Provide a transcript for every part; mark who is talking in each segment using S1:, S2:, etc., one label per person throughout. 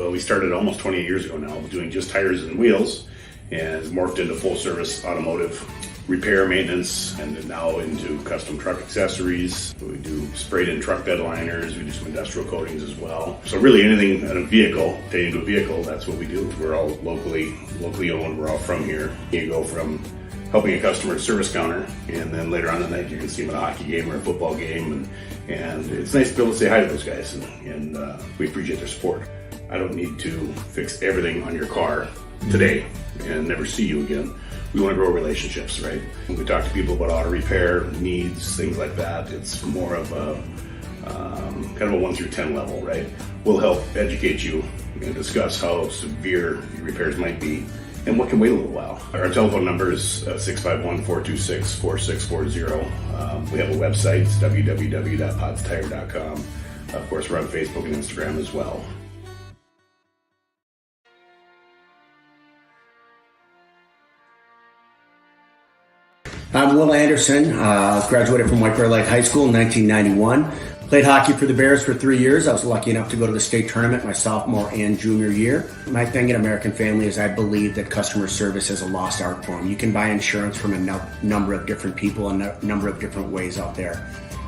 S1: Well, we started almost 28 years ago now doing just tires and wheels, and it's morphed into full service automotive repair, maintenance, and then now into custom truck accessories. We do sprayed in truck bed liners, we do some industrial coatings as well. So really anything in a vehicle, pertaining to a vehicle, that's what we do. We're all locally owned, we're all from here. You go from helping a customer at service counter, and then later on in the night you can see them at a hockey game or a football game, and it's nice to be able to say hi to those guys, and we appreciate their support. I don't need to fix everything on your car today and never see you again. We want to grow relationships, right? When we talk to people about auto repair needs, things like that, it's more of a kind of a 1 through 10 level, right? We'll help educate you and discuss how severe your repairs might be and what can wait a little while. Our telephone number is 651-426-4640. We have a website, it's www.potstire.com. Of course, we're on Facebook and Instagram as well.
S2: I'm Will Anderson, graduated from White Bear Lake High School in 1991. Played hockey for the Bears for 3 years. I was lucky enough to go to the state tournament my sophomore and junior year. My thing at American Family is I believe that customer service is a lost art form. You can buy insurance from a number of different people and a number of different ways out there.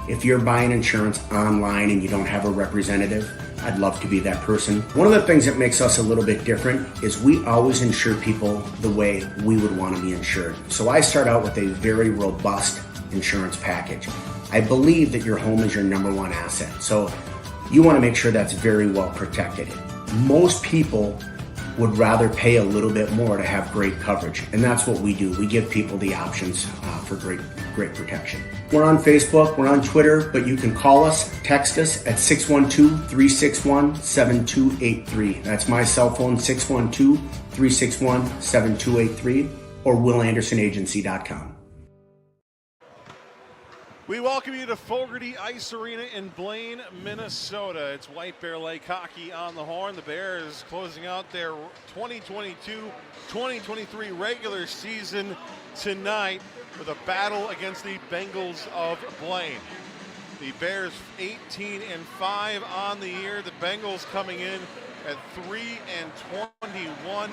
S2: If you're buying insurance online and you don't have a representative, I'd love to be that person. One of the things that makes us a little bit different is we always insure people the way we would want to be insured. So I start out with a very robust insurance package. I believe that your home is your number one asset. So you want to make sure that's very well protected. Most people would rather pay a little bit more to have great coverage. And that's what we do. We give people the options for great protection. We're on Facebook, we're on Twitter, but you can call us, text us at 612-361-7283. That's my cell phone, 612-361-7283, or WillAndersonAgency.com.
S3: We welcome you to Fogarty Ice Arena in Blaine, Minnesota. It's White Bear Lake hockey on the horn. The Bears closing out their 2022-2023 regular season tonight with a battle against the Bengals of Blaine. The Bears 18-5 on the year. The Bengals coming in at 3-21.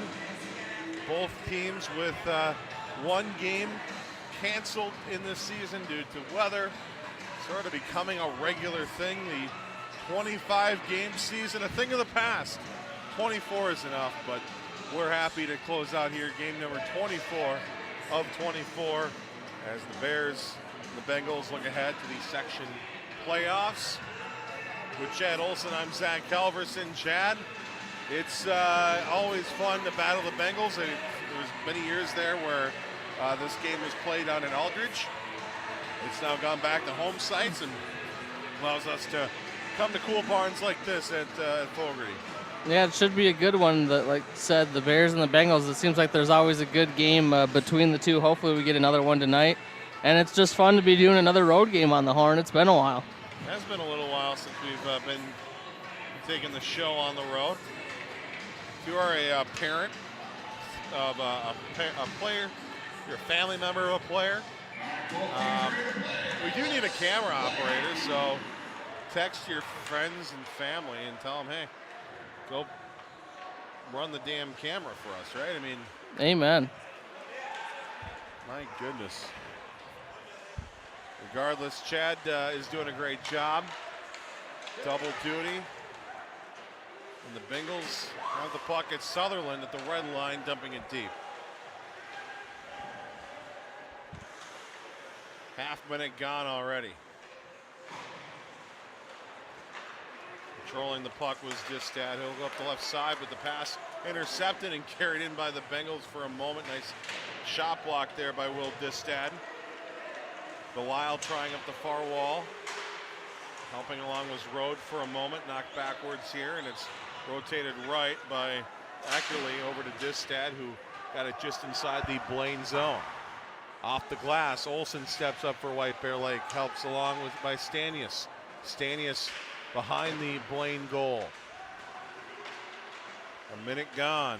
S3: Both teams with one game canceled in this season due to weather, sort of becoming a regular thing. The 25-game season, a thing of the past. 24 is enough, but we're happy to close out here game number 24 of 24 as the Bears and the Bengals look ahead to the section playoffs. With Chad Olson, I'm Zach Halverson. Chad, it's always fun to battle the Bengals. There was many years there where this game was played out in Aldridge. It's now gone back to home sites and allows us to come to cool barns like this at Fogarty.
S4: Yeah, it should be a good one. Like said, the Bears and the Bengals, it seems like there's always a good game between the two. Hopefully we get another one tonight. And it's just fun to be doing another road game on the horn. It's been a while.
S3: It has been a little while since we've been taking the show on the road. If you are a parent of a player, you're a family member of a player, we do need a camera operator, so text your friends and family and tell them, hey, go run the damn camera for us, right? I mean,
S4: amen.
S3: My goodness. Regardless, Chad is doing a great job. Double duty. And the Bengals have the puck at Sutherland at the red line, dumping it deep. Half minute gone already. Controlling the puck was Distad. He'll go up the left side, but the pass intercepted and carried in by the Bengals for a moment. Nice shot block there by Will Distad. Delisle trying up the far wall. Helping along was Rode for a moment. Knocked backwards here, and it's rotated right by accurately over to Distad, who got it just inside the Blaine zone. Off the glass, Olson steps up for White Bear Lake. Helps along by Stanius. Stanius behind the Blaine goal. A minute gone.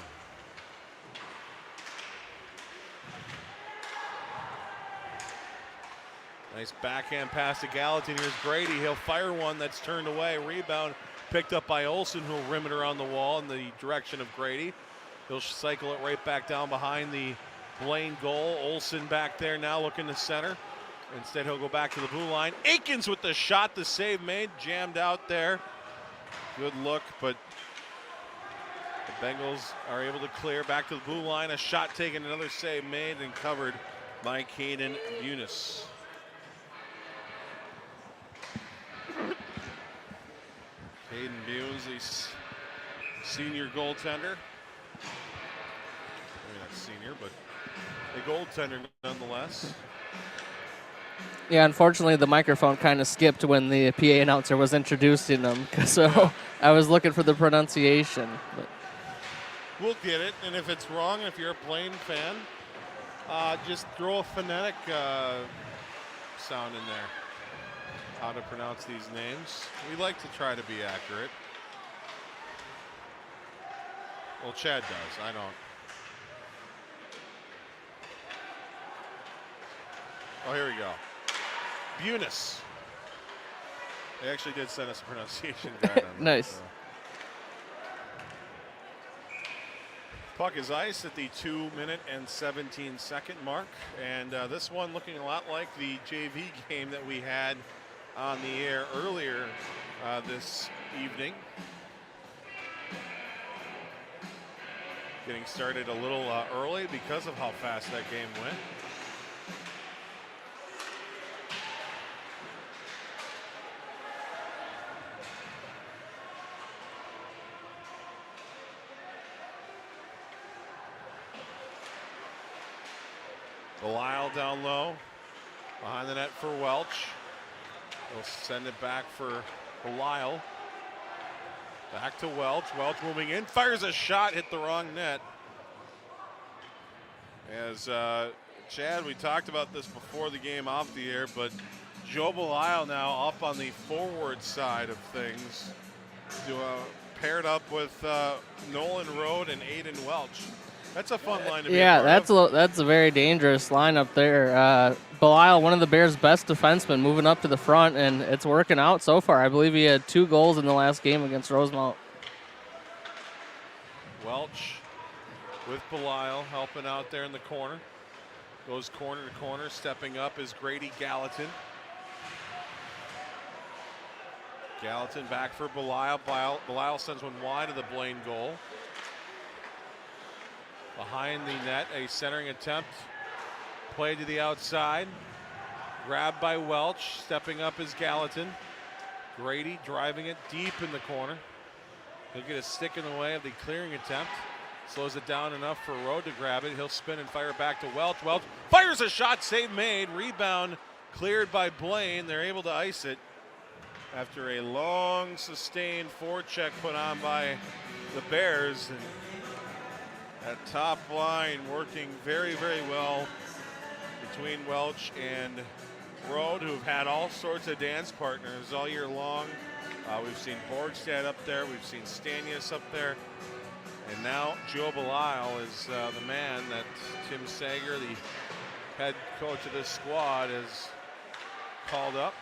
S3: Nice backhand pass to Gallatin. Here's Grady. He'll fire one that's turned away. Rebound picked up by Olsen, who'll rim it around the wall in the direction of Grady. He'll cycle it right back down behind the Blaine goal. Olsen back there now looking to center. Instead, he'll go back to the blue line. Aikens with the shot, the save made. Jammed out there. Good look, but the Bengals are able to clear back to the blue line. A shot taken, another save made and covered by Caden Bunis. Caden Bunis, the senior goaltender. Maybe not senior, but a goaltender nonetheless.
S4: Yeah, unfortunately, the microphone kind of skipped when the PA announcer was introducing them, so I was looking for the pronunciation. But
S3: we'll get it, and if it's wrong, if you're a Blaine fan, just throw a phonetic sound in there. How to pronounce these names. We like to try to be accurate. Well, Chad does. I don't. Oh, here we go. Bunis. They actually did send us a pronunciation guide on
S4: nice.
S3: That, so. Puck is iced at the 2-minute and 17-second mark, and this one looking a lot like the JV game that we had on the air earlier this evening. Getting started a little early because of how fast that game went. Belisle down low, behind the net for Welch. They'll send it back for Belisle. Back to Welch. Welch moving in, fires a shot, hit the wrong net. As Chad, we talked about this before the game off the air, but Joe Belisle now up on the forward side of things, paired up with Nolan Road and Aiden Welch. That's a fun line to be a part of.
S4: That's a very dangerous lineup there. Belisle, one of the Bears' best defensemen, moving up to the front, and it's working out so far. I believe he had 2 goals in the last game against Rosemount.
S3: Welch with Belisle helping out there in the corner. Goes corner to corner, stepping up is Grady Gallatin. Gallatin back for Belisle. Belisle sends one wide of the Blaine goal. Behind the net, a centering attempt. Played to the outside. Grabbed by Welch. Stepping up is Gallatin. Grady driving it deep in the corner. He'll get a stick in the way of the clearing attempt. Slows it down enough for Road to grab it. He'll spin and fire back to Welch. Welch fires a shot, save made. Rebound cleared by Blaine. They're able to ice it after a long sustained forecheck put on by the Bears. And that top line working very, very well between Welch and Road, who've had all sorts of dance partners all year long. We've seen Borgstad up there. We've seen Stanius up there. And now Joe Belisle is the man that Tim Sager, the head coach of this squad, has called up.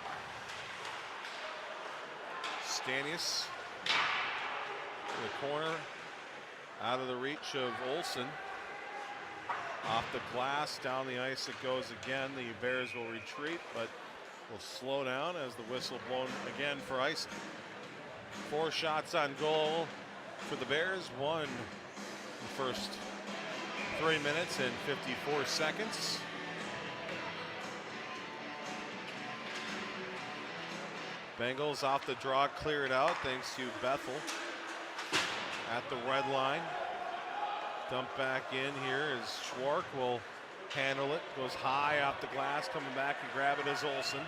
S3: Stanius in the corner, out of the reach of Olsen. Off the glass, down the ice it goes again. The Bears will retreat, but will slow down as the whistle blown again for icing. 4 shots on goal for the Bears, 1 in the first 3 minutes and 54 seconds. Bengals off the draw, clear it out thanks to Bethel at the red line. Dump back in here as Schwark will handle it. Goes high off the glass, coming back and grab it as Olsen.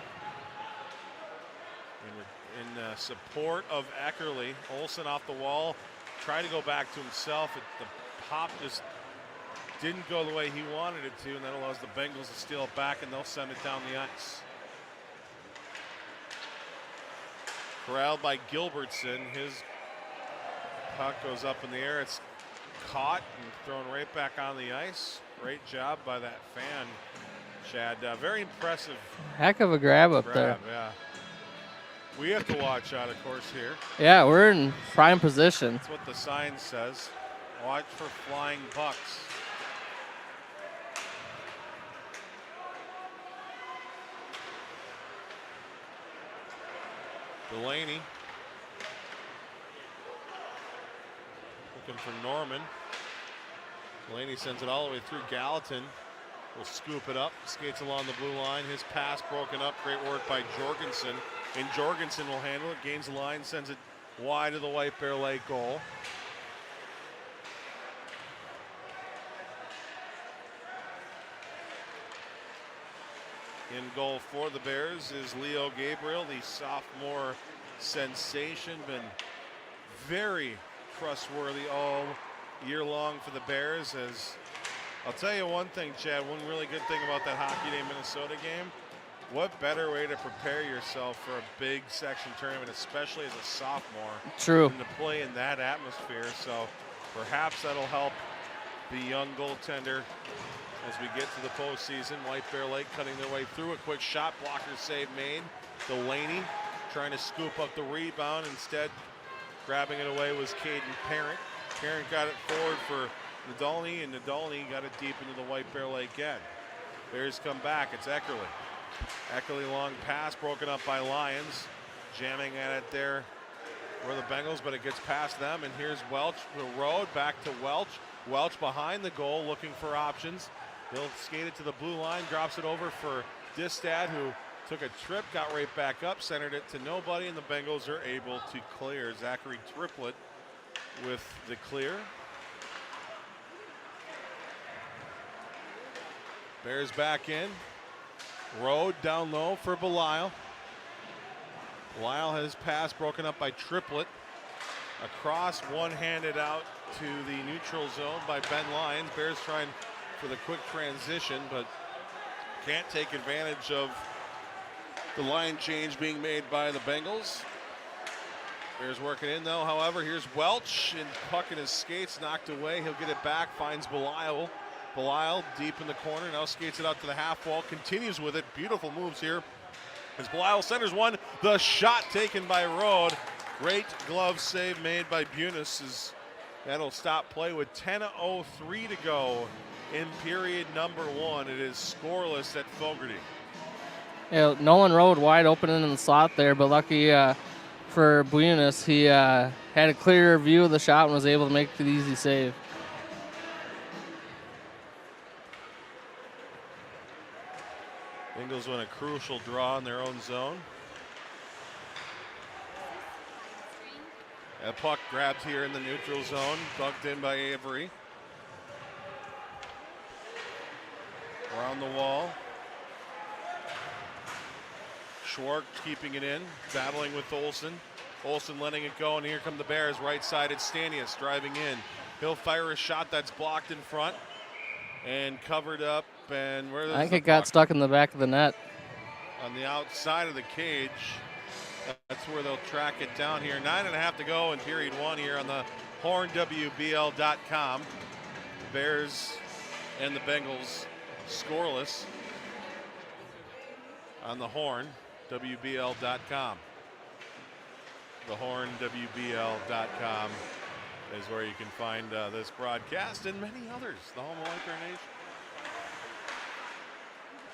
S3: In support of Eckerly. Olsen off the wall, tried to go back to himself. The pop just didn't go the way he wanted it to, and that allows the Bengals to steal it back, and they'll send it down the ice. Corralled by Gilbertson. His puck goes up in the air. It's caught and thrown right back on the ice. Great job by that fan Chad, very impressive
S4: Heck of a grab up there.
S3: grab, yeah. We have to watch out, of course, here.
S4: Yeah, we're in prime position.
S3: That's what the sign says. Watch for flying pucks. Delaney looking for Norman. Delaney sends it all the way through. Gallatin will scoop it up, skates along the blue line. His pass broken up. Great work by Jorgensen. And Jorgensen will handle it, gains the line, sends it wide of the White Bear Lake goal. In goal for the Bears is Leo Gabriel, the sophomore sensation. Been very trustworthy all year long for the Bears. As I'll tell you one thing, Chad, one really good thing about that Hockey Day Minnesota game, what better way to prepare yourself for a big section tournament, especially as a sophomore,
S4: True.
S3: than to play in that atmosphere. So perhaps that'll help the young goaltender as we get to the postseason. White Bear Lake cutting their way through. A quick shot blocker save made. Delaney trying to scoop up the rebound. Instead, grabbing it away was Caden Parent. Parent got it forward for Nadolny, and Nadolny got it deep into the White Bear Lake end. Bears come back. It's Eckerly. Eckerly long pass broken up by Lions. Jamming at it there for the Bengals, but it gets past them. And here's Welch, the road back to Welch. Welch behind the goal looking for options. He'll skate it to the blue line, drops it over for Distad, who took a trip, got right back up, centered it to nobody, and the Bengals are able to clear. Zachary Triplett with the clear. Bears back in. Road down low for Belisle. Belisle has pass broken up by Triplett. Across, one-handed out to the neutral zone by Ben Lyons. Bears trying for the quick transition, but can't take advantage of the line change being made by the Bengals. Bears working in though. However, here's Welch, and puck in his skates, knocked away. He'll get it back, finds Belisle. Belisle deep in the corner, now skates it out to the half wall, continues with it. Beautiful moves here as Belisle centers one. The shot taken by Rode. Great glove save made by Bunis. As that'll stop play with 10:03 to go in period number one. It is scoreless at Fogarty.
S4: Yeah, Nolan Road wide open in the slot there, but lucky for Buenos, he had a clearer view of the shot and was able to make the easy save.
S3: Bengals win a crucial draw in their own zone. A puck grabbed here in the neutral zone, dunked in by Avery. Around the wall. Schwartz keeping it in, battling with Olsen. Olsen letting it go, and here come the Bears. Right side, it's Stanius driving in. He'll fire a shot that's blocked in front and covered up. And where
S4: I think it got stuck in the back of the net.
S3: On the outside of the cage. That's where they'll track it down here. 9.5 to go in period one here on the hornwbl.com. Bears and the Bengals scoreless on the Horn, WBL.com. The Horn, WBL.com is where you can find this broadcast and many others. The home of White Bear Nation.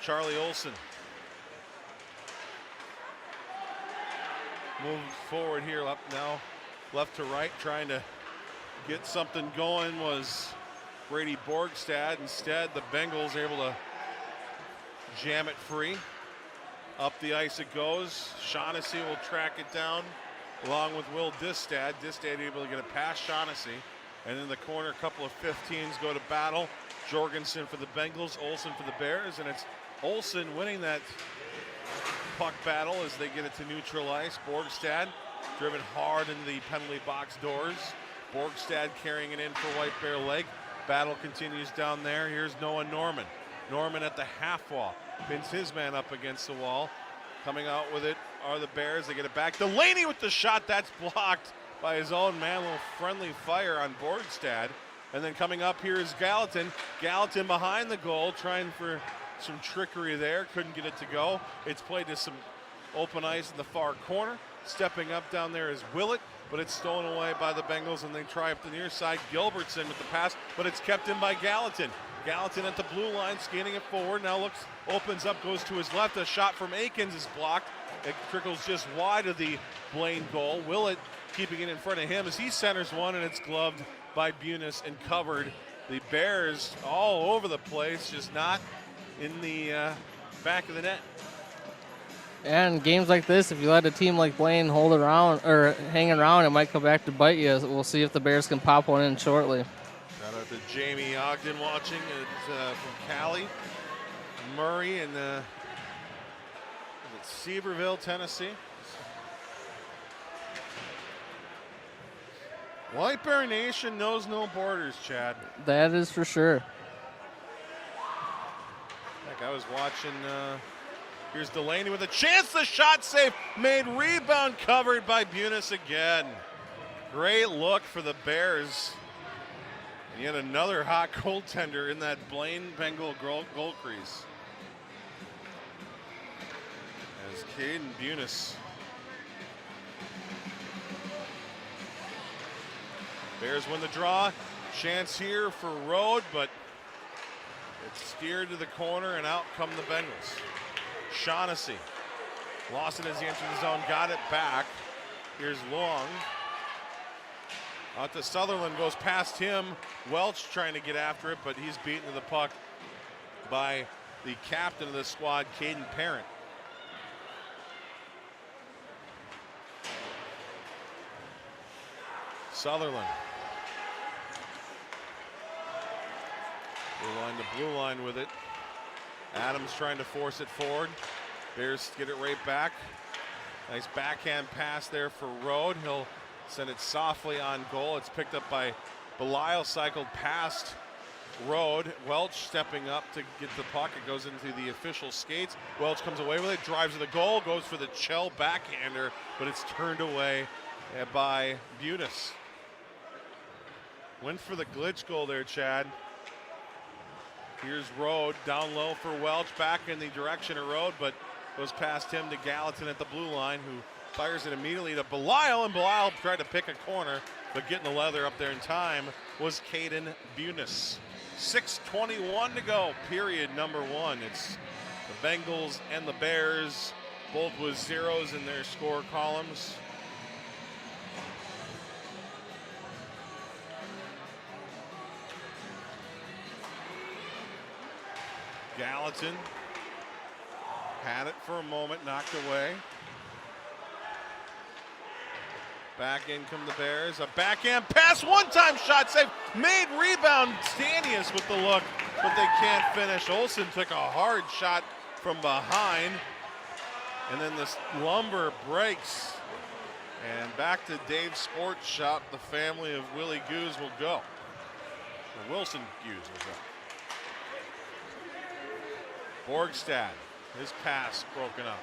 S3: Charlie Olsen moves forward here, up now left to right, trying to get something going was Brady Borgstad. Instead, the Bengals are able to jam it free. Up the ice it goes. Shaughnessy will track it down along with Will Distad. Distad able to get it past Shaughnessy. And in the corner, a couple of 15s go to battle. Jorgensen for the Bengals, Olsen for the Bears, and it's Olsen winning that puck battle as they get it to neutral ice. Borgstad driven hard into the penalty box doors. Borgstad carrying it in for White Bear Lake. Battle continues down there. Here's Noah Norman. Norman at the half wall. Pins his man up against the wall. Coming out with it are the Bears. They get it back. Delaney with the shot. That's blocked by his own man. A little friendly fire on Borgstad. And then coming up here is Gallatin. Gallatin behind the goal, trying for some trickery there, couldn't get it to go. It's played to some open ice in the far corner. Stepping up down there is Willett, but it's stolen away by the Bengals, and they try up the near side. Gilbertson with the pass, but it's kept in by Gallatin. Gallatin at the blue line, scanning it forward. Now looks, opens up, goes to his left. A shot from Akins is blocked. It trickles just wide of the Blaine goal. Willett keeping it in front of him as he centers one, and it's gloved by Bunis and covered. The Bears all over the place, just not in the back of the net.
S4: And games like this, if you let a team like Blaine hold around or hang around, it might come back to bite you. We'll see if the Bears can pop one in shortly.
S3: Shout out to Jamie Ogden watching from Cali, Murray, and Sevierville, Tennessee. White Bear Nation knows no borders, Chad.
S4: That is for sure.
S3: Heck, I was watching. Here's Delaney with a chance. The shot save made. Rebound covered by Bunis again. Great look for the Bears. And yet another hot goaltender in that Blaine Bengal goal crease. As Caden Bunis. Bears win the draw. Chance here for Rode, but it's steered to the corner, and out come the Bengals. Shaughnessy lost it as he entered the zone, got it back. Here's Long. Out to Sutherland, goes past him. Welch trying to get after it, but he's beaten to the puck by the captain of the squad, Caden Parent. Sutherland. Blue line to blue line with it. Adams trying to force it forward. Bears get it right back. Nice backhand pass there for Rode. He'll send it softly on goal. It's picked up by Belial, cycled past Rode. Welch stepping up to get the puck. It goes into the official skates. Welch comes away with it, drives to the goal, goes for the Chell backhander, but it's turned away by Bunis. Went for the glitch goal there, Chad. Here's Rode down low for Welch, back in the direction of Rode, but goes past him to Gallatin at the blue line, who fires it immediately to Belial, and Belial tried to pick a corner, but getting the leather up there in time was Caden Bunis. 6:21 to go, period number one. It's the Bengals and the Bears, both with zeros in their score columns. Gallatin had it for a moment, knocked away. Back in come the Bears. A backhand pass, one-time shot save, made. Rebound, Stanius with the look, but they can't finish. Olsen took a hard shot from behind, and then this lumber breaks. And back to Dave's Sports Shop, the family of Willie Goose will go. Or Wilson Goose will go. Borgstad, his pass broken up.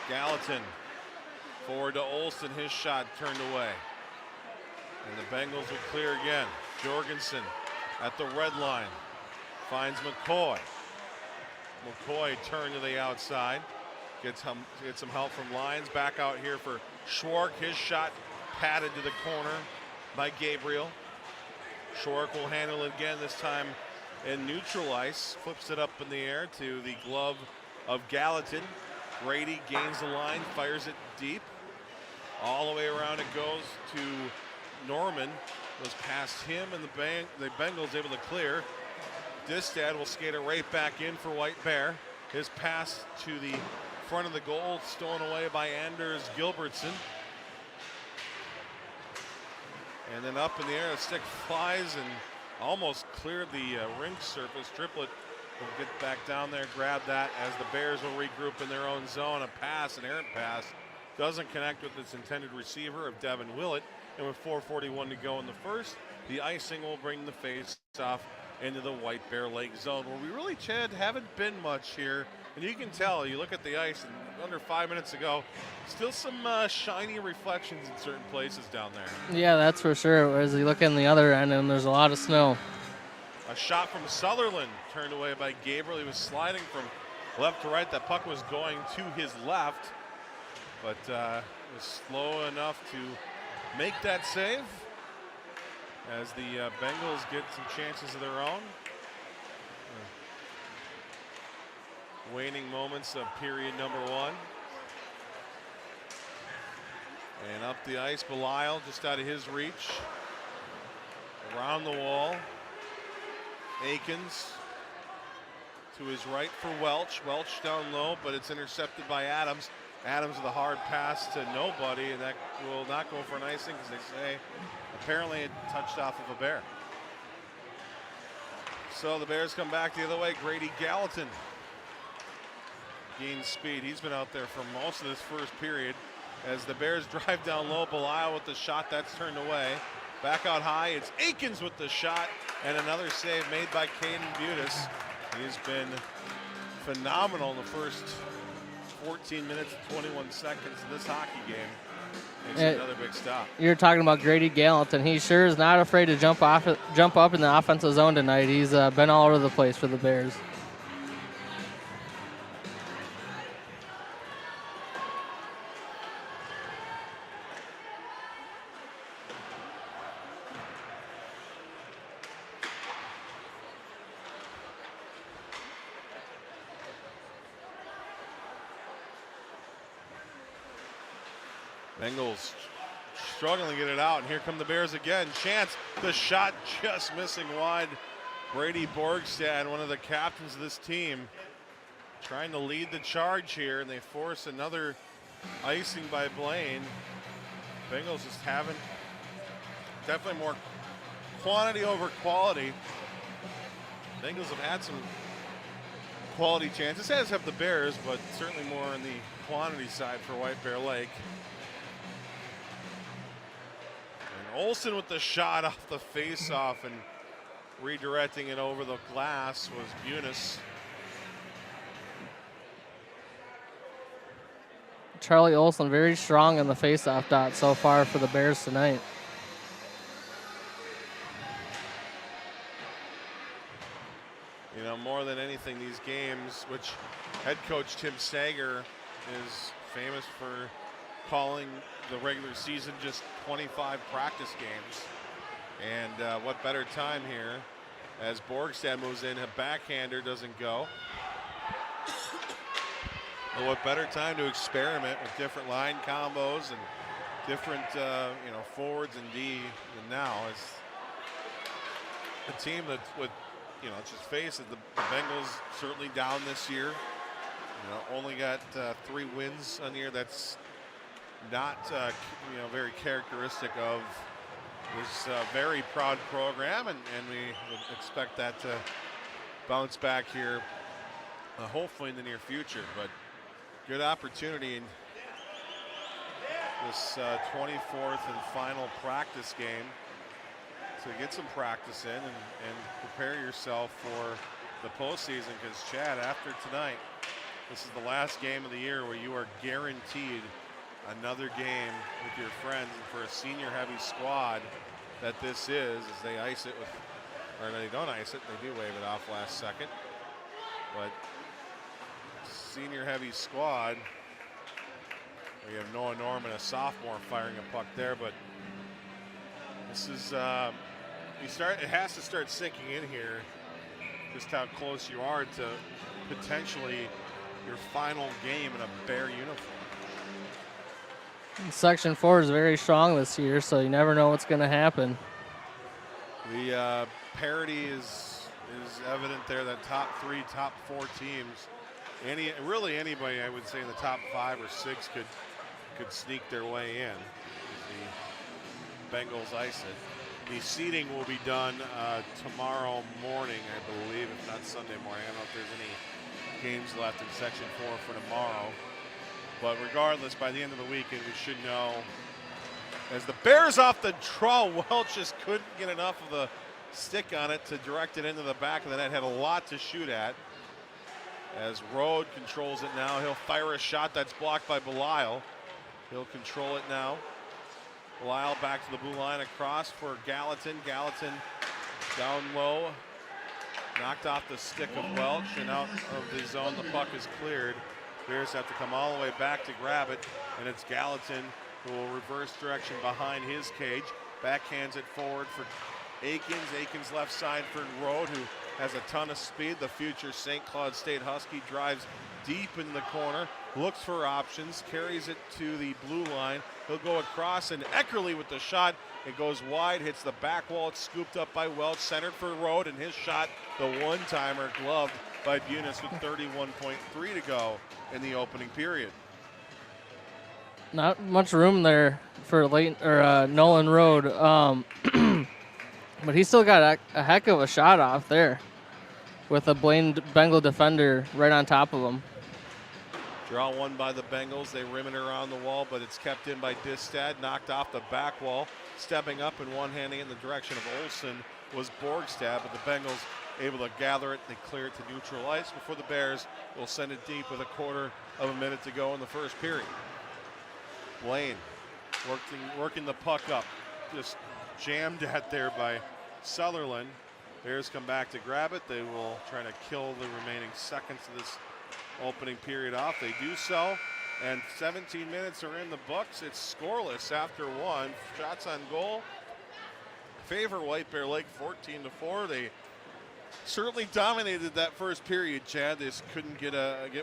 S3: Gallatin forward to Olsen, his shot turned away. And the Bengals will clear again. Jorgensen at the red line finds McCoy. McCoy turned to the outside, gets some help from Lyons. Back out here for Schwark, his shot patted to the corner by Gabriel. Schwark will handle it again, this time in neutral ice, flips it up in the air to the glove of Gallatin. Grady gains the line, fires it deep. All the way around it goes to Norman. Goes past him, and the Bengals able to clear. Distad will skate it right back in for White Bear. His pass to the front of the goal, stolen away by Anders Gilbertson. And then up in the air, the stick flies and almost cleared the rink surface. Triplett will get back down there, grab that as the Bears will regroup in their own zone. A pass, an errant pass, doesn't connect with its intended receiver of Devin Willett. And with 4:41 to go in the first, the icing will bring the face-off into the White Bear Lake zone, where we really, Chad, haven't been much here. And you can tell, you look at the ice, and under 5 minutes ago, still some shiny reflections in certain places down there.
S4: Yeah, that's for sure. As you look in the other end, and there's a lot of snow.
S3: A shot from Sutherland turned away by Gabriel. He was sliding from left to right. That puck was going to his left, but was slow enough to make that save as the Bengals get some chances of their own. Waning moments of period number 1. And up the ice, Belial just out of his reach. Around the wall. Akins to his right for Welch. Welch down low, but it's intercepted by Adams. Adams with a hard pass to nobody, and that will not go for an icing because they say apparently it touched off of a Bear. So the Bears come back the other way. Grady Gallatin gains speed. He's been out there for most of this first period. As the Bears drive down low, Belial with the shot, that's turned away. Back out high, it's Akins with the shot, and another save made by Caden Budis. He's been phenomenal in the first 14 minutes and 21 seconds of this hockey game. Makes another big stop.
S4: You're talking about Grady Gallatin. He sure is not afraid to jump up in the offensive zone tonight. He's been all over the place for the Bears.
S3: Bengals struggling to get it out, and here come the Bears again. Chance, the shot just missing wide. Brady Borgstad, one of the captains of this team, trying to lead the charge here, and they force another icing by Blaine. Bengals just having definitely more quantity over quality. Bengals have had some quality chances, as have the Bears, but certainly more on the quantity side for White Bear Lake. Olsen with the shot off the face-off, and redirecting it over the glass was Budis.
S4: Charlie Olsen very strong in the face-off dot so far for the Bears tonight.
S3: You know, more than anything, these games, which head coach Tim Sager is famous for calling the regular season just 25 practice games. And what better time here as Borgstad moves in, a backhander doesn't go. But what better time to experiment with different line combos and different forwards and D than now. It's a team that would, let's just face it, the Bengals certainly down this year. Only got 3 wins on the year. That's not very characteristic of this very proud program, and we would expect that to bounce back here hopefully in the near future. But good opportunity in this 24th and final practice game to get some practice in and prepare yourself for the postseason, because Chad, after tonight, this is the last game of the year where you are guaranteed another game with your friends, and for a senior heavy squad that this is, as they ice it with, or they don't ice it, they do wave it off last second, but senior heavy squad. We have Noah Norman, a sophomore, firing a puck there, but this is it has to start sinking in here just how close you are to potentially your final game in a Bear uniform.
S4: Section 4 is very strong this year, so you never know what's going to happen.
S3: The parity is evident there. That top 3, top 4 teams, anybody I would say in the top 5 or 6 could sneak their way in. The Bengals ice it. The seeding will be done tomorrow morning, I believe, if not Sunday morning. I don't know if there's any games left in Section 4 for tomorrow. But regardless, by the end of the weekend, we should know. As the Bears off the draw, Welch just couldn't get enough of the stick on it to direct it into the back of the net. Had a lot to shoot at. As Rode controls it now, he'll fire a shot that's blocked by Belial. He'll control it now. Belial back to the blue line across for Gallatin. Gallatin down low. knocked off the stick of Welch and out of the zone. The puck is cleared. Bears have to come all the way back to grab it, and it's Gallatin who will reverse direction behind his cage. Backhands it forward for Aikens. Aikens left side for Road, who has a ton of speed. The future St. Cloud State Husky drives deep in the corner, looks for options, carries it to the blue line. He'll go across, and Eckerly with the shot. It goes wide, hits the back wall. It's scooped up by Welch, centered for Road, and his shot, the one-timer, gloved by Bunis with 31.3 to go in the opening period.
S4: Not much room there for Nolan Road, but he still got a heck of a shot off there with a Blaine Bengal defender right on top of him.
S3: Draw one by the Bengals. They rim it around the wall, but it's kept in by Distad, knocked off the back wall. Stepping up and one-handing in the direction of Olsen was Borgstad, but the Bengals able to gather it. They clear it to neutral ice before the Bears will send it deep with a quarter of a minute to go in the first period. Blaine working the puck up, just jammed at there by Sutherland. Bears come back to grab it. They will try to kill the remaining seconds of this opening period off. They do so, and 17 minutes are in the books. It's scoreless after one. Shots on goal favor White Bear Lake 14-4. They certainly dominated that first period, Chad. They just couldn't get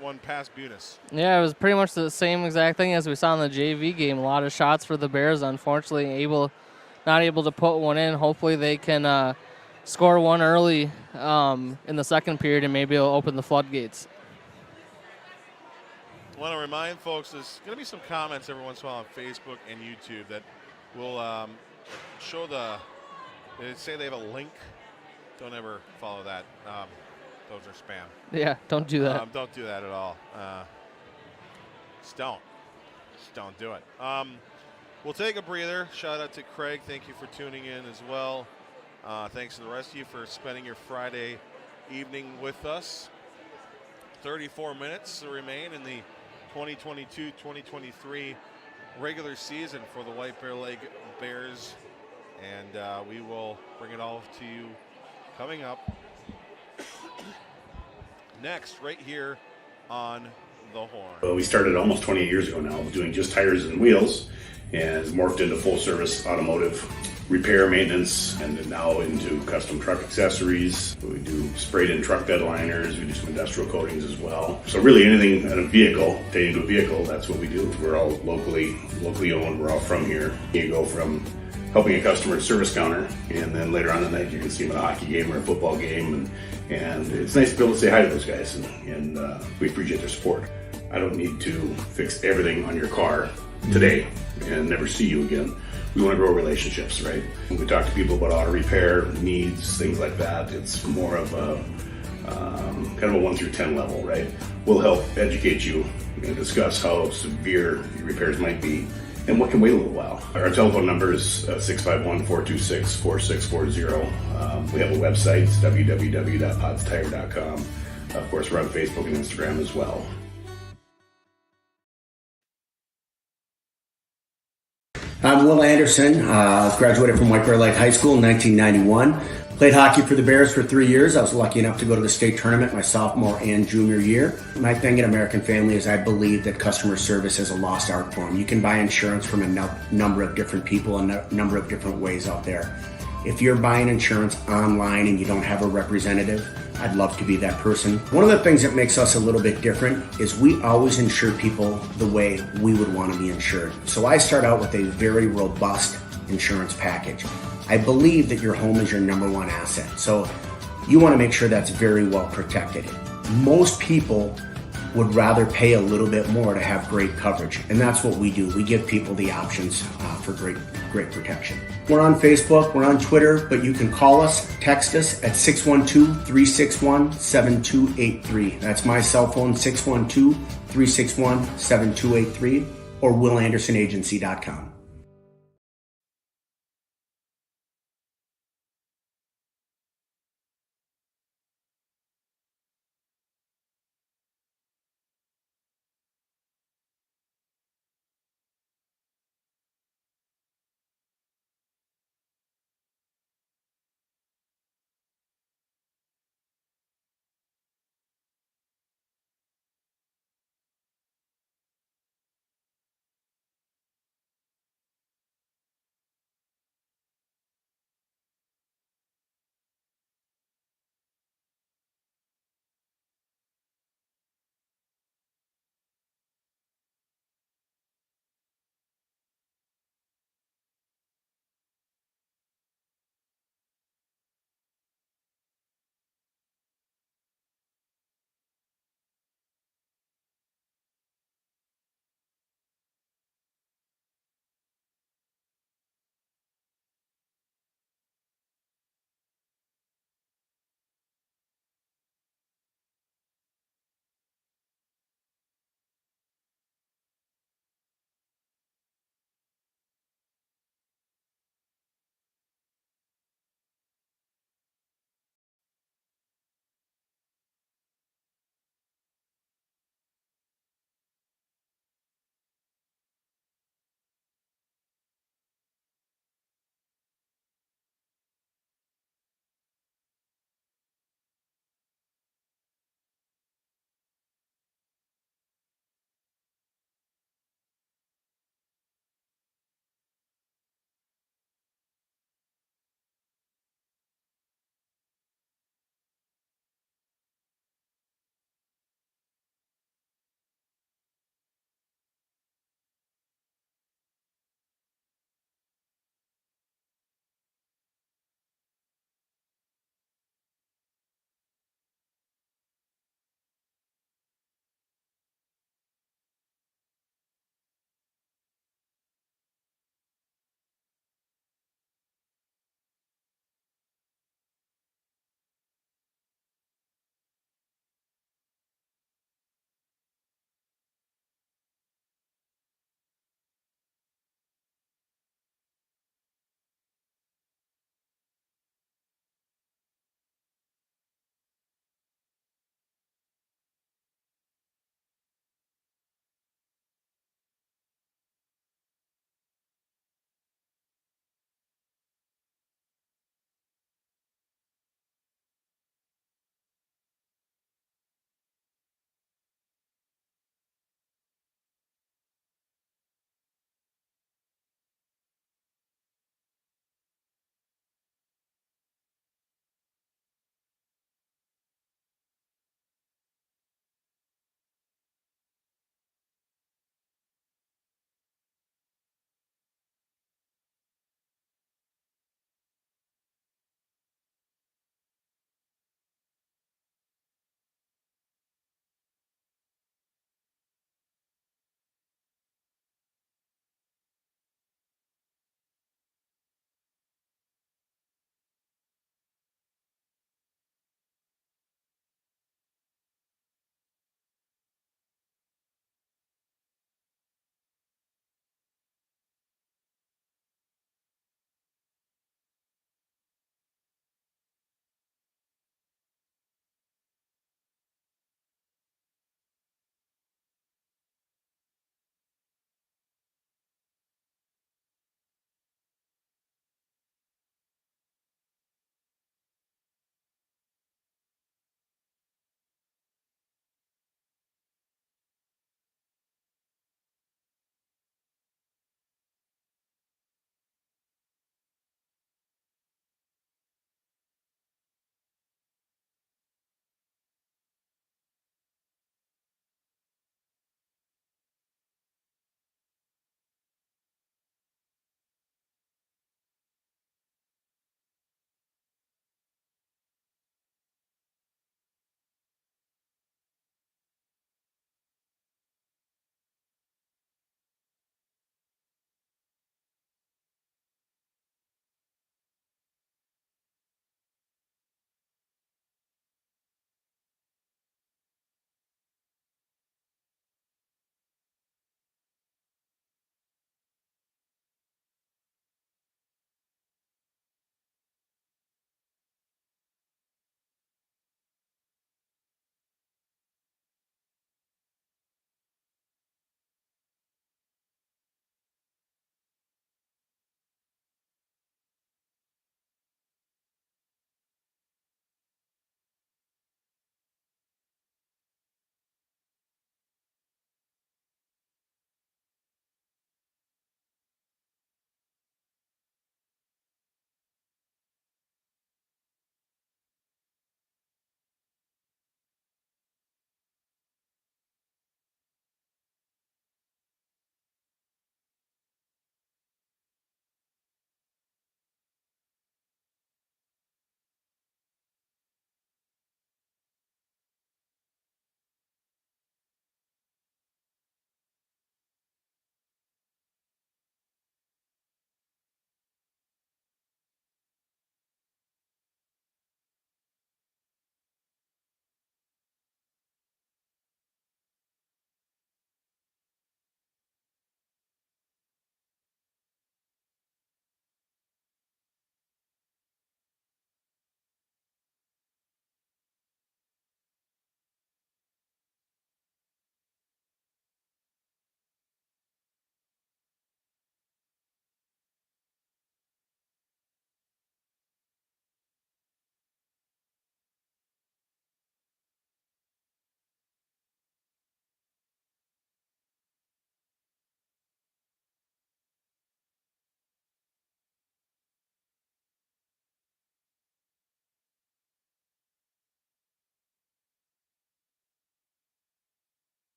S3: one past Bunis.
S4: Yeah, it was pretty much the same exact thing as we saw in the JV game. A lot of shots for the Bears, unfortunately not able to put one in. Hopefully they can score one early in the second period, and maybe it'll open the floodgates.
S3: I want to remind folks there's going to be some comments every once in a while on Facebook and YouTube that will show they say they have a link. Don't ever follow that. Those are spam.
S4: Yeah, don't do that.
S3: Don't do that at all. Just don't do it. We'll take a breather. Shout out to Craig. Thank you for tuning in as well. Thanks to the rest of you for spending your Friday evening with us. 34 minutes to remain in the 2022-2023 regular season for the White Bear Lake Bears. And we will bring it all to you coming up next, right here on The Horn.
S1: Well, we started almost 28 years ago now doing just tires and wheels, and morphed into full service automotive repair, maintenance, and then now into custom truck accessories. We do sprayed in truck bed liners, we do some industrial coatings as well. So really anything in a vehicle, pertaining to a vehicle, that's what we do. We're all locally owned, we're all from here. You go from helping a customer at service counter, and then later on in the night you can see them at a hockey game or a football game, and it's nice to be able to say hi to those guys, and we appreciate their support. I don't need to fix everything on your car today and never see you again. We want to grow relationships, right? When we talk to people about auto repair needs, things like that, it's more of a kind of a 1 through 10 level, right? We'll help educate you and discuss how severe your repairs might be and what can wait a little while. Our telephone number is 651-426-4640. We have a website, www.podstire.com. Of course, we're on Facebook and Instagram as well.
S2: I'm Will Anderson, graduated from White Bear Lake High School in 1991. Played hockey for the Bears for 3 years. I was lucky enough to go to the state tournament my sophomore and junior year. My thing at American Family is I believe that customer service is a lost art form. You can buy insurance from a number of different people and a number of different ways out there. If you're buying insurance online and you don't have a representative, I'd love to be that person. One of the things that makes us a little bit different is we always insure people the way we would want to be insured. So I start out with a very robust insurance package. I believe that your home is your number one asset. So you want to make sure that's very well protected. Most people would rather pay a little bit more to have great coverage. And that's what we do. We give people the options for great protection. We're on Facebook, we're on Twitter, but you can call us, text us at 612-361-7283. That's my cell phone, 612-361-7283, or willandersonagency.com.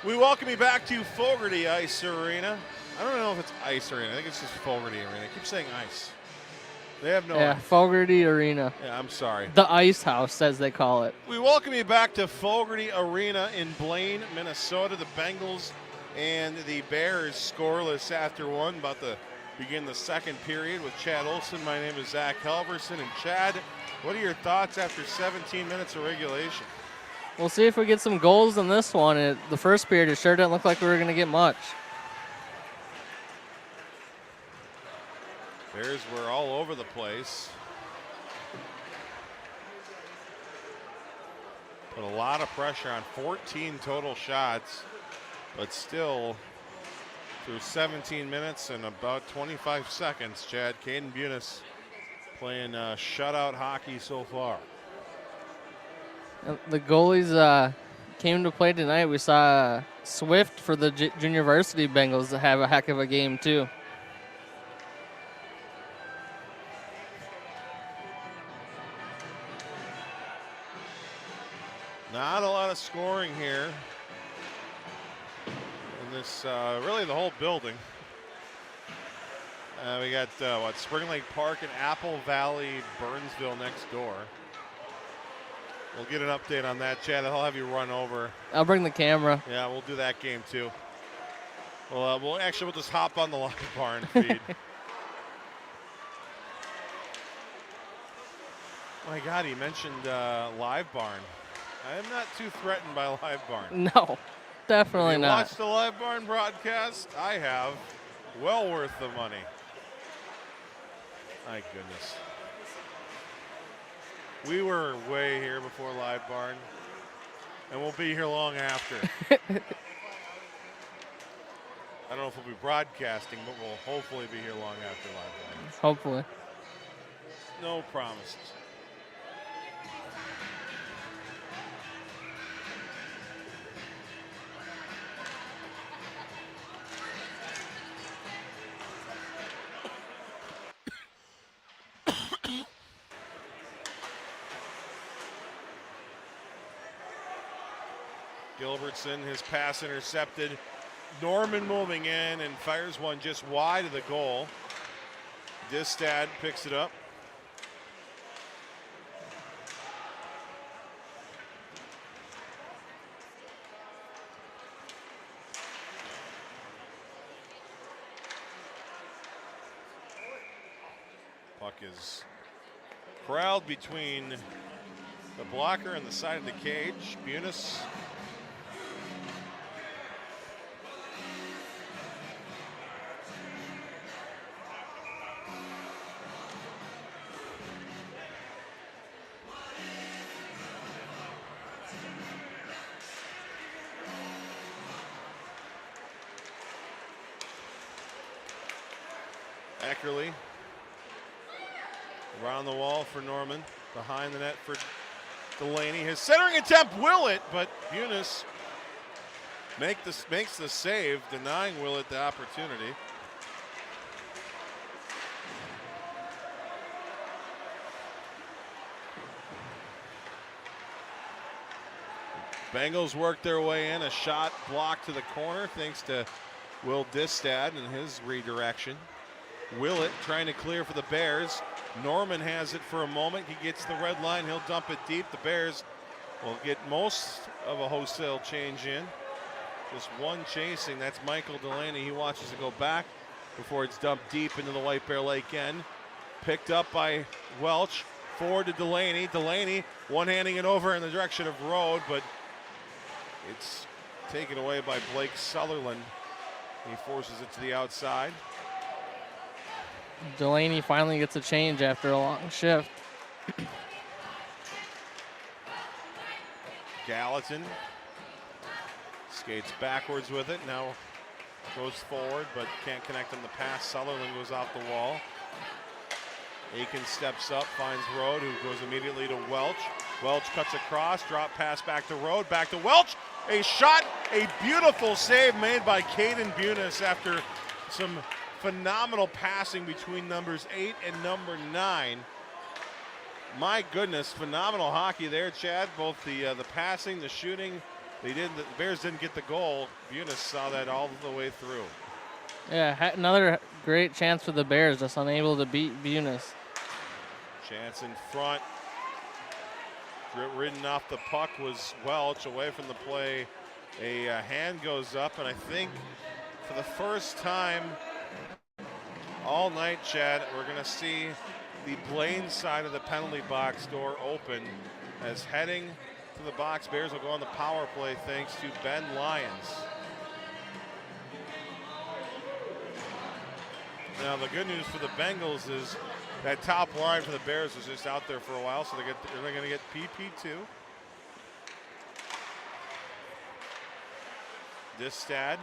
S3: We welcome you back to Fogarty Ice Arena. I don't know if it's Ice Arena. I think it's just Fogarty Arena. I keep saying ice. They have no ice.
S4: Fogarty Arena.
S3: Yeah, I'm sorry.
S4: The Ice House, as they call it.
S3: We welcome you back to Fogarty Arena in Blaine, Minnesota. The Bengals and the Bears scoreless after one. About to begin the second period with Chad Olson. My name is Zach Halverson. And Chad, what are your thoughts after 17 minutes of regulation?
S4: We'll see if we get some goals in this one. The first period, it sure didn't look like we were going to get much.
S3: Bears were all over the place. Put a lot of pressure on 14 total shots, but still through 17 minutes and about 25 seconds, Chad, Caden Bunis playing shutout hockey so far.
S4: The goalies came to play tonight. We saw Swift for the junior varsity Bengals have a heck of a game too.
S3: Not a lot of scoring here in this, really the whole building. We got, Spring Lake Park and Apple Valley, Burnsville next door. We'll get an update on that, Chad. I'll have you run over.
S4: I'll bring the camera.
S3: Yeah, we'll do that game too. Well, we'll just hop on the Live Barn feed. My God, he mentioned Live Barn. I am not too threatened by Live Barn.
S4: No, definitely not.
S3: Watched the Live Barn broadcast? I have. Well worth the money. My goodness. We were way here before Live Barn, and we'll be here long after. I don't know if we'll be broadcasting, but we'll hopefully be here long after Live Barn.
S4: Hopefully.
S3: No promises. Gilbertson, his pass intercepted. Norman moving in and fires one just wide of the goal. Distad picks it up. Puck is corralled between the blocker and the side of the cage. Bunis Eckerly around the wall for Norman, behind the net for Delaney. His centering attempt, Willett, but Bunis makes the save, denying Willett the opportunity. Bengals work their way in, a shot blocked to the corner thanks to Will Distad and his redirection. Willett trying to clear for the Bears. Norman has it for a moment. He gets the red line. He'll dump it deep. The Bears will get most of a wholesale change in. Just one chasing. That's Michael Delaney. He watches it go back before it's dumped deep into the White Bear Lake end. Picked up by Welch. Forward to Delaney. Delaney one-handing it over in the direction of Road, but it's taken away by Blake Sutherland. He forces it to the outside.
S4: Delaney finally gets a change after a long shift.
S3: Gallatin skates backwards with it. Now goes forward, but can't connect on the pass. Sutherland goes off the wall. Aiken steps up, finds Road, who goes immediately to Welch. Welch cuts across, drop pass back to Road, back to Welch. A shot, a beautiful save made by Caden Bunis after some phenomenal passing between numbers 8 and number 9. My goodness, phenomenal hockey there, Chad. Both the passing, the shooting, The Bears didn't get the goal. Bunis saw that all the way through.
S4: Yeah, another great chance for the Bears, just unable to beat Bunis.
S3: Chance in front. Ridden off the puck was Welch, away from the play. A hand goes up, and I think for the first time all night, Chad, we're going to see the Blaine side of the penalty box door open, as heading to the box, Bears will go on the power play thanks to Ben Lyons. Now the good news for the Bengals is that top line for the Bears is just out there for a while, so they're going to get PP2. Distad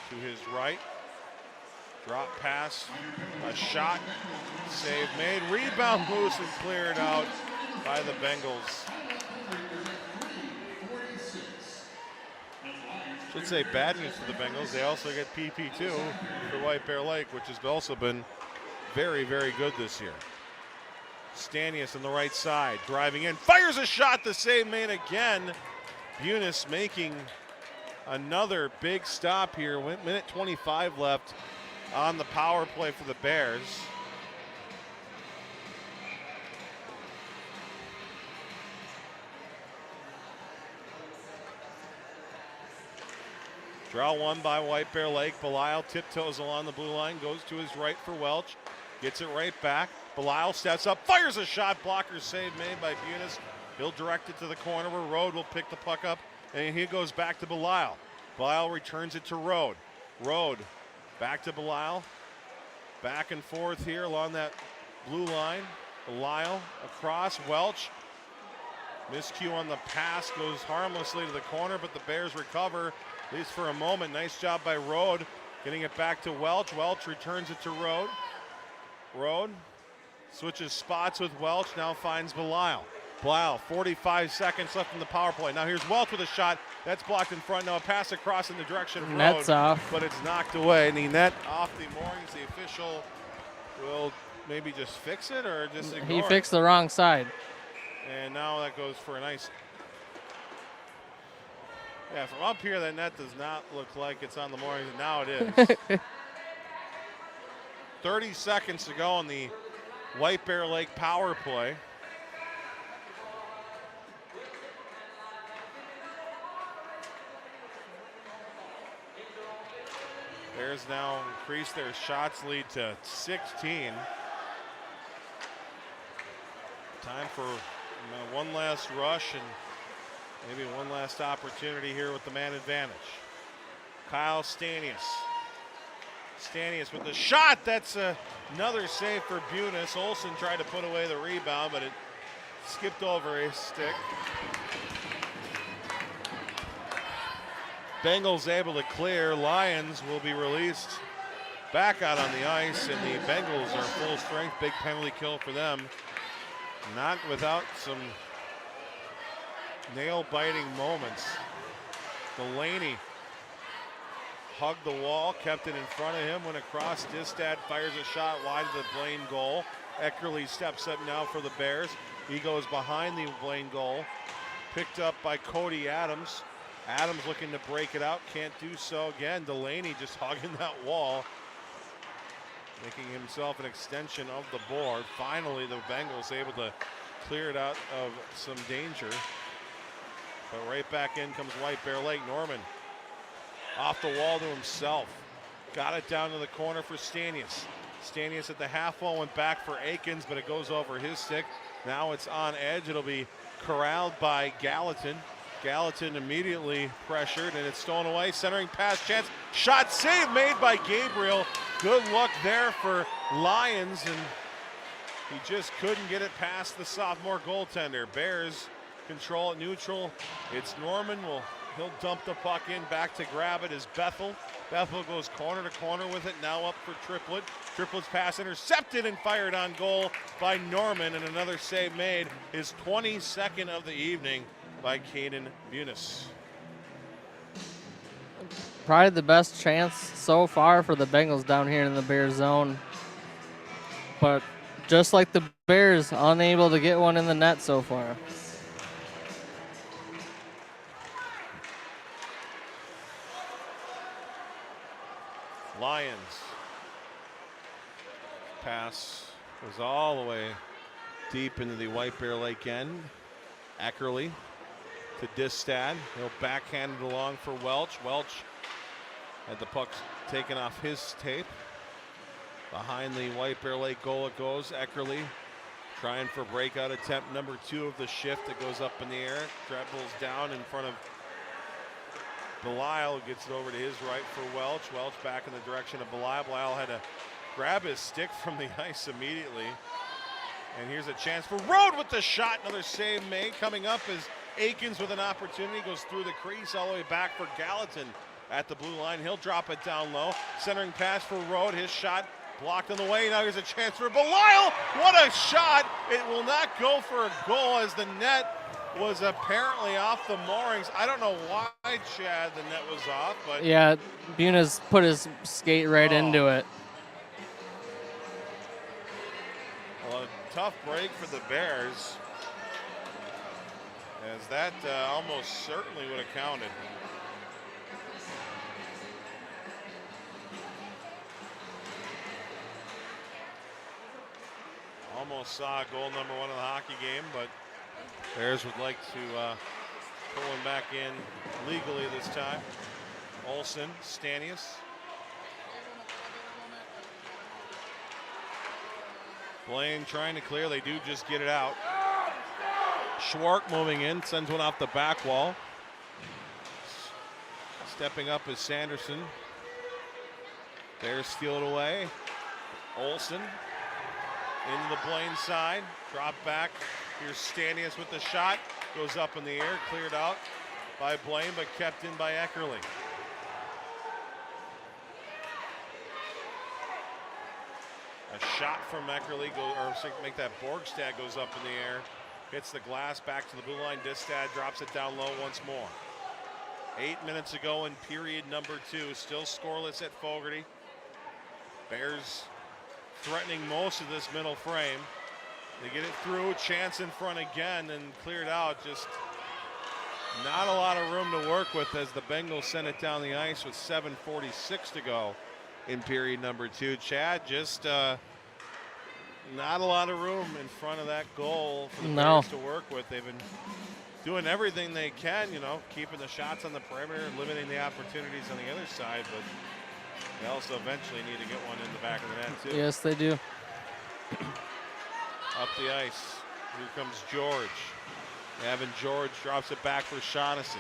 S3: to his right. Drop pass, a shot, save made, rebound loose and cleared out by the Bengals. Should say bad news for the Bengals. They also get PP2 for White Bear Lake, which has also been very, very good this year. Stanius on the right side, driving in, fires a shot, the save made again. Bunis making another big stop here. Minute 25 left on the power play for the Bears. Draw one by White Bear Lake. Belial tiptoes along the blue line, goes to his right for Welch, gets it right back. Belial steps up, fires a shot, blocker save made by Bunis. He'll direct it to the corner where Rode will pick the puck up, and he goes back to Belial. Belial returns it to Rode. Rode back to Belial. Back and forth here along that blue line. Belial across, Welch. Miscue on the pass, goes harmlessly to the corner, but the Bears recover, at least for a moment. Nice job by Rode, getting it back to Welch. Welch returns it to Rode. Rode switches spots with Welch, now finds Belial. Belial, 45 seconds left in the power play. Now here's Welch with a shot. That's blocked in front. Now a pass across in the direction of Rode.
S4: Net's off.
S3: But it's knocked away. And the net off the moorings. The official will maybe just fix it or just ignore
S4: He fixed the wrong side.
S3: And now that goes for a nice... Yeah, from up here, that net does not look like it's on the moorings, and now it is. 30 seconds to go on the White Bear Lake power play. Bears now increase their shots lead to 16. Time for one last rush and maybe one last opportunity here with the man advantage. Kyle Stanius. Stanius with the shot. That's another save for Bunis. Olsen tried to put away the rebound, but it skipped over his stick. Bengals able to clear. Lions will be released back out on the ice, and the Bengals are full strength. Big penalty kill for them. Not without some nail-biting moments. Delaney hugged the wall, kept it in front of him, went across. Distad fires a shot wide of the Blaine goal. Eckerly steps up now for the Bears. He goes behind the Blaine goal. Picked up by Cody Adams. Adams looking to break it out, can't do so again. Delaney just hogging that wall, making himself an extension of the board. Finally, the Bengals able to clear it out of some danger. But right back in comes White Bear Lake. Norman off the wall to himself. Got it down to the corner for Stanius. Stanius at the half wall, went back for Akins, but it goes over his stick. Now it's on edge. It'll be corralled by Gallatin. Gallatin immediately pressured, and it's stolen away. Centering pass chance. Shot save made by Gabriel. Good luck there for Lions, and he just couldn't get it past the sophomore goaltender. Bears control at neutral. It's Norman. He'll dump the puck in. Back to grab it is Bethel. Bethel goes corner to corner with it. Now up for Triplett. Triplett's pass intercepted and fired on goal by Norman, and another save made. His 22nd of the evening by Caden Bunis.
S4: Probably the best chance so far for the Bengals down here in the Bears zone. But just like the Bears, unable to get one in the net so far.
S3: Pass goes all the way deep into the White Bear Lake end. Eckerly to Distad. He'll backhand it along for Welch. Welch had the puck taken off his tape. Behind the White Bear Lake goal it goes. Eckerly trying for breakout attempt number 2 of the shift. It goes up in the air. Dribbles down in front of Belisle. Gets it over to his right for Welch. Welch back in the direction of Belisle. Belisle had to grab his stick from the ice immediately. And here's a chance for Rode with the shot. Another save made. Coming up is Aikens with an opportunity. Goes through the crease all the way back for Gallatin at the blue line. He'll drop it down low. Centering pass for Rode. His shot blocked on the way. Now here's a chance for Belisle. What a shot. It will not go for a goal as the net was apparently off the moorings. I don't know why, Chad, the net was off, but
S4: yeah, Buna's put his skate right into it.
S3: Well, a tough break for the Bears, as that almost certainly would have counted. Almost saw goal number 1 of the hockey game, but Bears would like to pull him back in legally this time. Olsen, Stanius. Blaine trying to clear. They do just get it out. Schwark moving in, sends one off the back wall. Stepping up is Sanderson. Bears steal it away. Olsen into the Blaine side. Drop back. Here's Stanius with the shot. Goes up in the air. Cleared out by Blaine, but kept in by Eckerly. A shot from Eckerly, make that Borgstad goes up in the air. Hits the glass, back to the blue line. Distad drops it down low once more. 8 minutes ago in period number 2. Still scoreless at Fogarty. Bears threatening most of this middle frame. They get it through, chance in front again and cleared out. Just not a lot of room to work with as the Bengals send it down the ice with 7:46 to go in period number 2. Chad, just not a lot of room in front of that goal for the Bears to work with. They've been doing everything they can, keeping the shots on the perimeter and limiting the opportunities on the other side, but they also eventually need to get one in the back of the net too.
S4: Yes, they do.
S3: Up the ice. Here comes George. Evan George drops it back for Shaughnessy.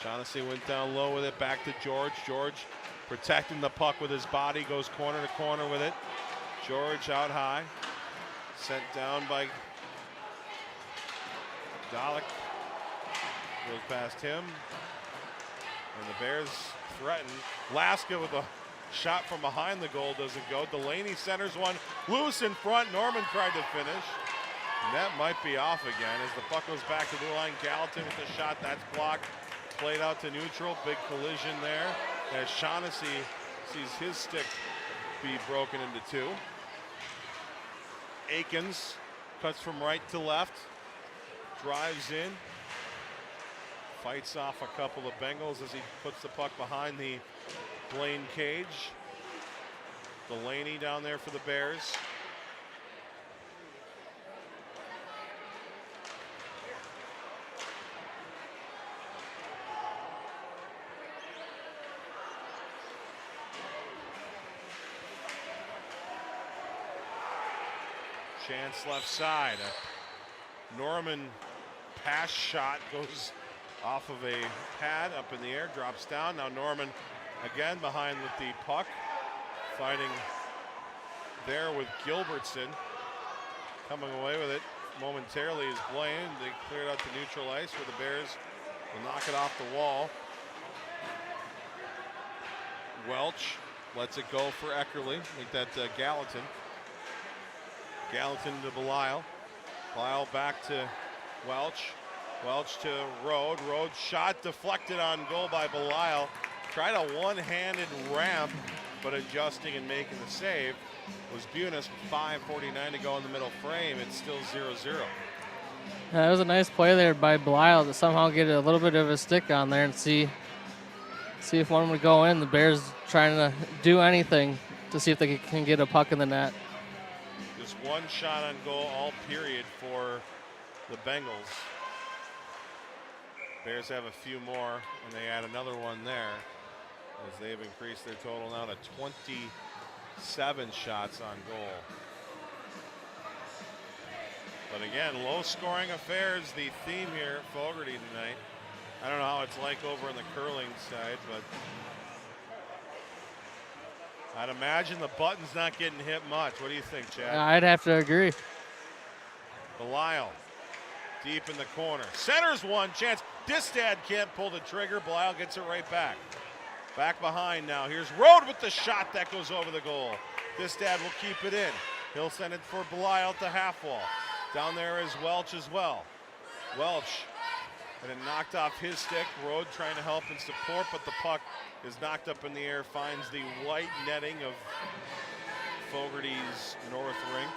S3: Shaughnessy went down low with it, back to George. George protecting the puck with his body, goes corner to corner with it. George out high. Sent down by Dalek. Goes past him. And the Bears threaten. Laska with a shot from behind the goal doesn't go. Delaney centers one loose in front. Norman tried to finish. And that might be off again as the puck goes back to the line. Gallatin with the shot. That's blocked. Played out to neutral. Big collision there as Shaughnessy sees his stick be broken into 2. Aikens cuts from right to left. Drives in. Fights off a couple of Bengals as he puts the puck behind the Blaine cage. Delaney down there for the Bears. Chance left side. A Norman pass shot goes off of a pad up in the air, drops down. Now Norman again behind with the puck. Fighting there with Gilbertson. Coming away with it momentarily is Blaine. They cleared out the neutral ice where the Bears will knock it off the wall. Welch lets it go for Eckerly. Make that Gallatin. Gallatin to Belisle. Belisle back to Welch. Welch to Rode. Rode shot deflected on goal by Belisle. Tried a one-handed ramp, but adjusting and making the save was Bunis with 5:49 to go in the middle frame. It's still 0-0.
S4: That was a nice play there by Belisle to somehow get a little bit of a stick on there and see if one would go in. The Bears trying to do anything to see if they can get a puck in the net.
S3: one shot on goal all period for the Bengals. Bears have a few more, and they add another one there as they've increased their total now to 27 shots on goal. But again, low-scoring affairs, the theme here at Fogarty tonight. I don't know how it's like over on the curling side, but I'd imagine the button's not getting hit much. What do you think, Chad?
S4: I'd have to agree.
S3: Belisle deep in the corner. Centers one chance. Distad can't pull the trigger. Belisle gets it right back. Back behind now. Here's Rode with the shot that goes over the goal. Distad will keep it in. He'll send it for Belisle to half wall. Down there is Welch as well. Welch and it knocked off his stick. Rode trying to help and support, but the puck is knocked up in the air, finds the white netting of Fogarty's north rink.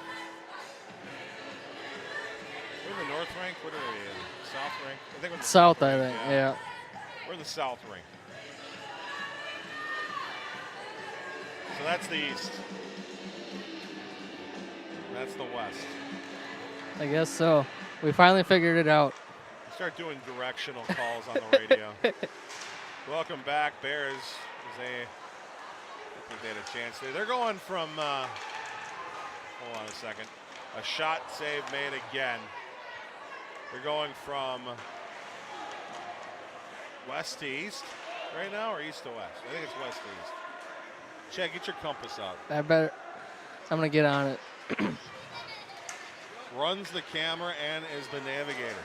S3: We're in the north rink. What are we in? South rink? I think we're in the
S4: South, I think, yeah.
S3: We're in the south rink. So that's the east. That's the west.
S4: I guess so. We finally figured it out.
S3: Start doing directional calls on the radio. Welcome back, Bears. I think they had a chance there. They're going from, hold on a second, a shot save made again. They're going from west to east right now, or east to west? I think it's west to east. Chad, get your compass out.
S4: I'm going to get on it.
S3: Runs the camera and is the navigator.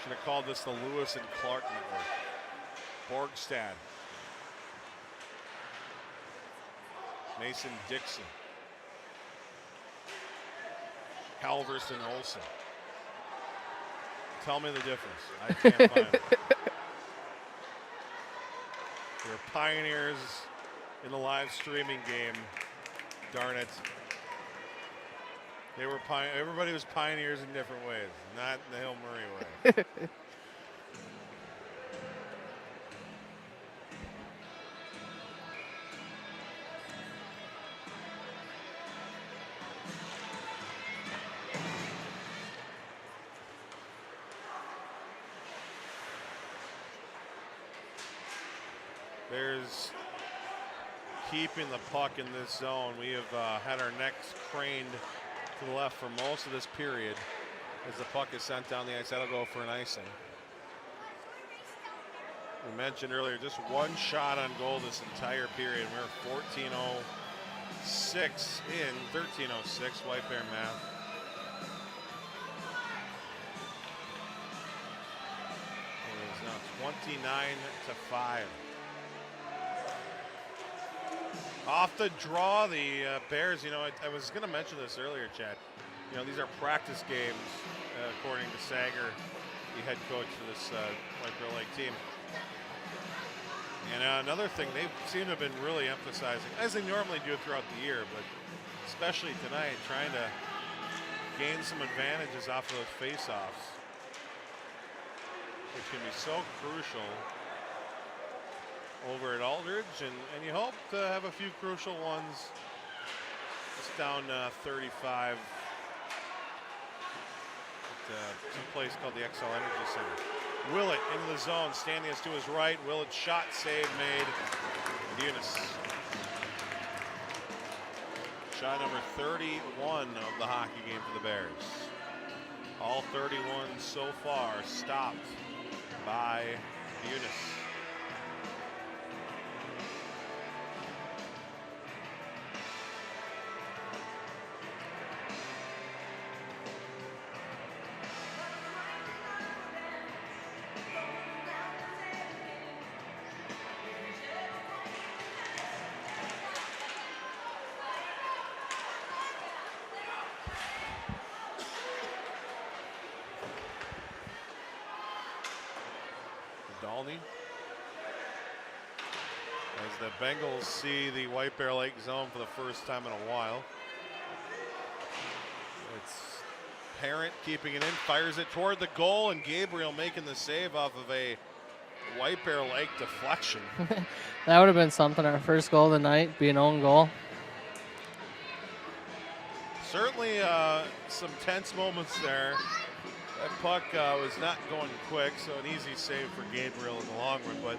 S3: Should have called this the Lewis and Clark Network. Borgstad. Mason Dixon. Halverson Olsen. Tell me the difference. I can't find it. They're pioneers in the live streaming game. Darn it. They were everybody was pioneers in different ways, not the Hill Murray way. There's keeping the puck in this zone. We have had our necks craned to the left for most of this period as the puck is sent down the ice. That'll go for an icing. We mentioned earlier just one shot on goal this entire period. We're 14:06 in, 13:06, White Bear math. It is now 29-5. Off the draw, the Bears, I was going to mention this earlier, Chad. These are practice games, according to Sager, the head coach for this White Bear Lake team. And another thing they seem to have been really emphasizing, as they normally do throughout the year, but especially tonight, trying to gain some advantages off of those face-offs, which can be so crucial over at Aldridge, and you hope to have a few crucial ones. It's down 35 at some place called the XL Energy Center. Willett into the zone, standing to his right. Willett's shot save made. Eunice. Shot number 31 of the hockey game for the Bears. All 31 so far stopped by Eunice. As the Bengals see the White Bear Lake zone for the first time in a while. It's Parent keeping it in, fires it toward the goal, and Gabriel making the save off of a White Bear Lake deflection.
S4: That would have been something. Our first goal of the night be an own goal.
S3: Certainly some tense moments there. That puck was not going quick, so an easy save for Gabriel in the long run, but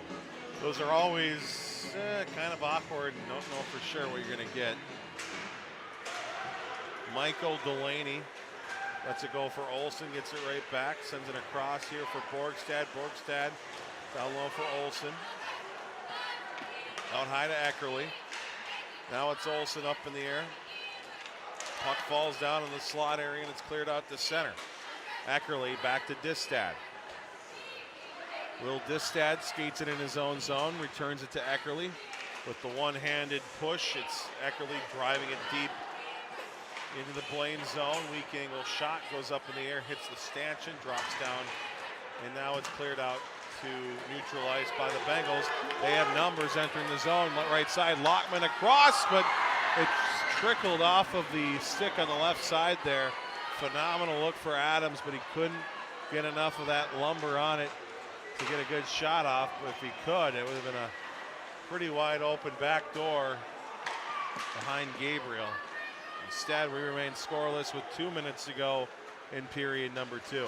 S3: those are always kind of awkward and don't know for sure what you're going to get. Michael Delaney lets it go for Olsen, gets it right back, sends it across here for Borgstad. Borgstad down low for Olsen. Out high to Eckerly. Now it's Olsen up in the air. Puck falls down in the slot area and it's cleared out to center. Eckerly back to Distad. Will Distad skates it in his own zone, returns it to Eckerly with the one-handed push. It's Eckerly driving it deep into the Blaine zone. Weak angle shot goes up in the air, hits the stanchion, drops down, and now it's cleared out to neutral ice by the Bengals. They have numbers entering the zone, right side. Lockman across, but it's trickled off of the stick on the left side there. Phenomenal look for Adams, but he couldn't get enough of that lumber on it to get a good shot off. But if he could, it would have been a pretty wide open back door behind Gabriel. Instead, we remain scoreless with 2 minutes to go in period number 2.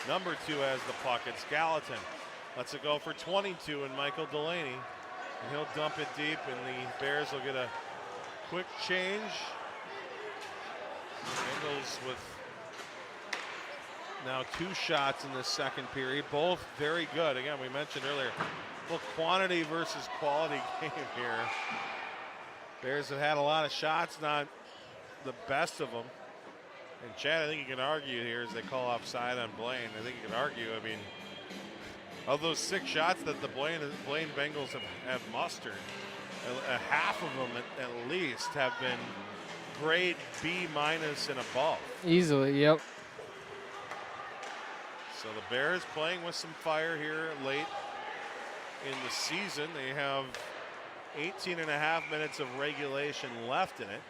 S3: Number 2 has the puck. It's Gallatin. Lets it go for 22 and Michael Delaney. And he'll dump it deep, and the Bears will get a quick change. Bengals with now 2 shots in this second period, both very good. Again, we mentioned earlier, well, quantity versus quality game here. Bears have had a lot of shots, not the best of them. And Chad, I think you can argue here as they call offside on Blaine. I think you can argue, I mean, of those 6 shots that the Blaine Bengals have mustered, half of them at least have been grade B- and above.
S4: Easily, yep.
S3: So the Bears playing with some fire here late in the season. They have 18 and a half minutes of regulation left in it.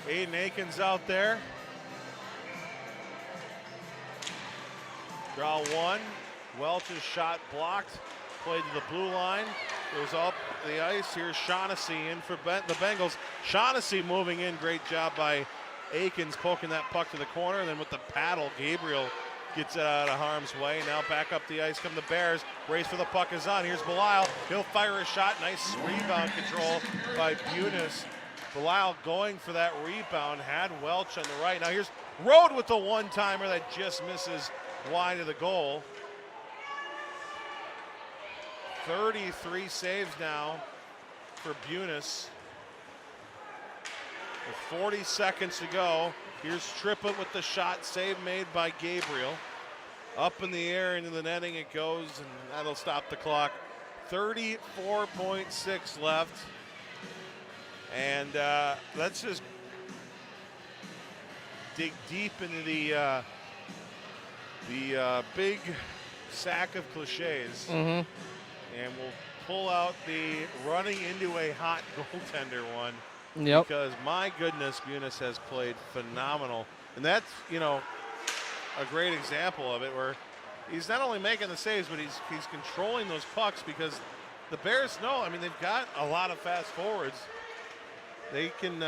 S3: Aiden Aikens out there. Draw 1. Welch's shot blocked. Played to the blue line. Goes up the ice. Here's Shaughnessy in for the Bengals. Shaughnessy moving in. Great job by Aikens poking that puck to the corner. And then with the paddle, Gabriel gets it out of harm's way. Now back up the ice come the Bears. Race for the puck is on. Here's Belisle. He'll fire a shot. Nice rebound control by Bunis. Belisle going for that rebound, had Welch on the right. Now here's Rode with the one-timer that just misses wide of the goal. 33 saves now for Bunis. With 40 seconds to go, here's Trippett with the shot, save made by Gabriel. Up in the air into the netting it goes, and that'll stop the clock. 34.6 left. And let's just dig deep into the big sack of cliches.
S4: Mm-hmm.
S3: And we'll pull out the running into a hot goaltender one.
S4: Yep.
S3: Because my goodness, Bunis has played phenomenal. And that's, you know, a great example of it where he's not only making the saves, but he's controlling those pucks because the Bears know, I mean, they've got a lot of fast forwards. They can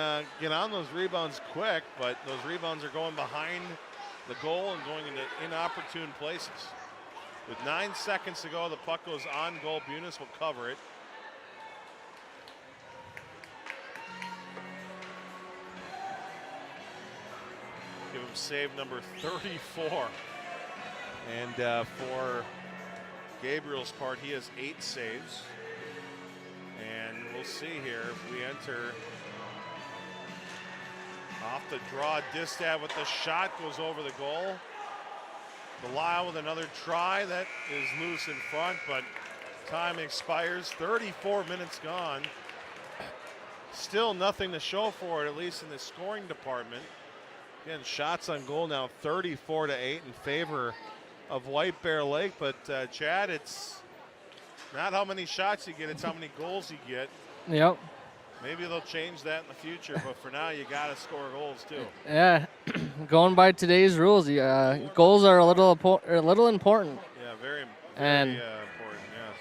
S3: get on those rebounds quick, but those rebounds are going behind the goal and going into inopportune places. With 9 seconds to go, the puck goes on goal. Bunis will cover it. Give him save number 34. And for Gabriel's part, he has 8 saves. And we'll see here if we enter off the draw. Distad with the shot goes over the goal. Belisle with another try. That is loose in front, but time expires. 34 minutes gone. Still nothing to show for it, at least in the scoring department. Again, shots on goal now 34-8 in favor of White Bear Lake. But Chad, it's not how many shots you get, it's how many goals you get.
S4: Yep.
S3: Maybe they'll change that in the future, but for now you got to score goals too.
S4: Yeah, going by today's rules, goals are a little important.
S3: Yeah, very
S4: And
S3: important. Yes.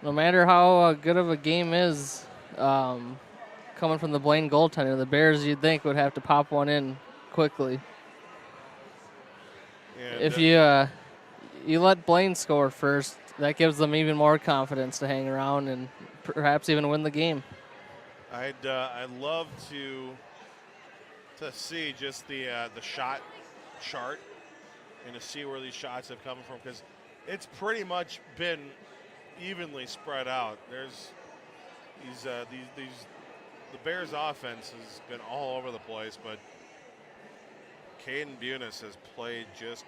S4: no matter how good of a game is, coming from the Blaine goaltender, the Bears you'd think would have to pop one in quickly.
S3: And,
S4: If you let Blaine score first, that gives them even more confidence to hang around and perhaps even win the game.
S3: I'd love to see just the shot chart and to see where these shots have come from, because it's pretty much been evenly spread out. There's the Bears offense has been all over the place, but Caden Bunis has played just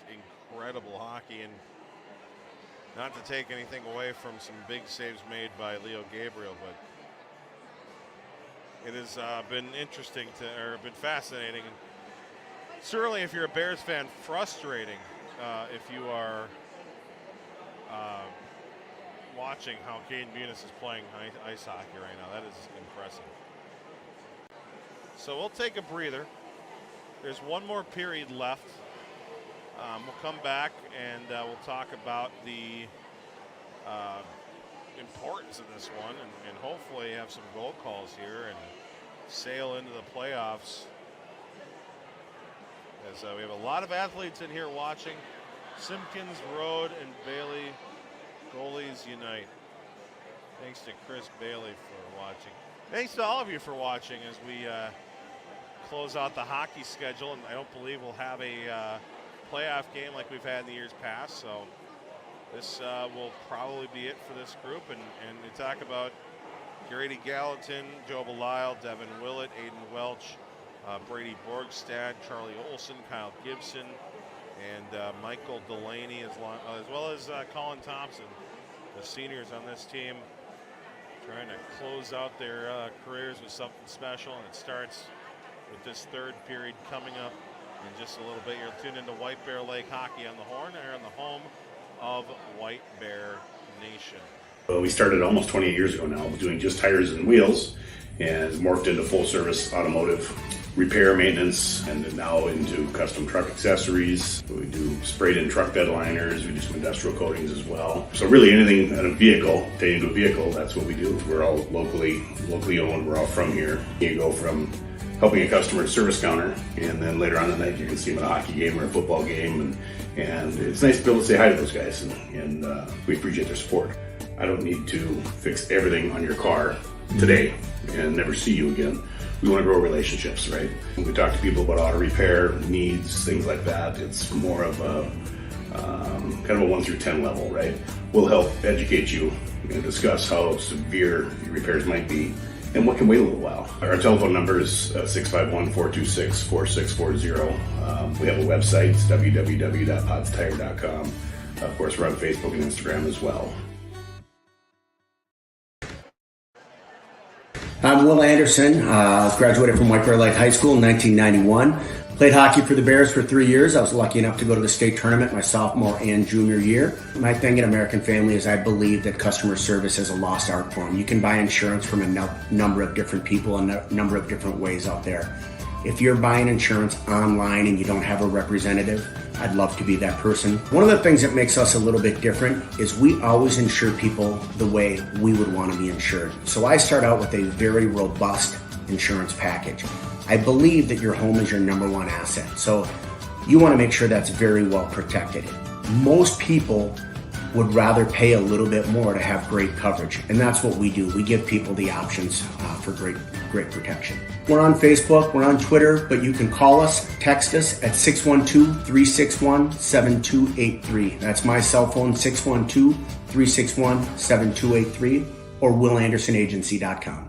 S3: incredible hockey, and not to take anything away from some big saves made by Leo Gabriel, but it has been interesting been fascinating, and certainly if you're a Bears fan, frustrating if you are watching how Caden Bunis is playing ice hockey right now. That is impressive. So we'll take a breather. There's one more period left. We'll come back and we'll talk about the importance of this one, and hopefully have some goal calls here and sail into the playoffs. As we have a lot of athletes in here watching. Simpkins, Road, and Bailey, goalies unite. Thanks to Chris Bailey for watching. Thanks to all of you for watching as we close out the hockey schedule, and I don't believe we'll have a playoff game like we've had in the years past, so this will probably be it for this group, and we talk about Grady Gallatin, Joe Belisle, Devin Willett, Aiden Welch, Brady Borgstad, Charlie Olson, Kyle Gibson, and Michael Delaney, as well as Colin Thompson, the seniors on this team, trying to close out their careers with something special, and it starts with this third period coming up in just a little bit. You're tuned into White Bear Lake Hockey on the Horn, or on the home of White Bear Nation.
S1: We started almost 28 years ago now, doing just tires and wheels, and morphed into full service automotive repair, maintenance, and then now into custom truck accessories. We do sprayed in truck bed liners, we do some industrial coatings as well. So really anything in a vehicle, taking to a vehicle, that's what we do. We're all locally owned, we're all from here. You go from helping a customer at service counter, and then later on in the night you can see them at a hockey game or a football game, and it's nice to be able to say hi to those guys, and we appreciate their support. I don't need to fix everything on your car today and never see you again. We want to grow relationships, right? When we talk to people about auto repair needs, things like that, it's more of a kind of a 1 through 10 level, right? We'll help educate you and discuss how severe your repairs might be and what can wait a little while. Our telephone number is 651-426-4640. We have a website, it's www.podstire.com. Of course, we're on Facebook and Instagram as well.
S2: I'm Will Anderson. Graduated from White Bear Lake High School in 1991. Played hockey for the Bears for 3 years. I was lucky enough to go to the state tournament my sophomore and junior year. My thing at American Family is I believe that customer service is a lost art form. You can buy insurance from a number of different people and a number of different ways out there. If you're buying insurance online and you don't have a representative, I'd love to be that person. One of the things that makes us a little bit different is we always insure people the way we would want to be insured. So I start out with a very robust insurance package. I believe that your home is your number one asset. So you want to make sure that's very well protected. Most people would rather pay a little bit more to have great coverage. And that's what we do. We give people the options for great protection. We're on Facebook, we're on Twitter, but you can call us, text us at 612-361-7283. That's my cell phone, 612-361-7283, or willandersonagency.com.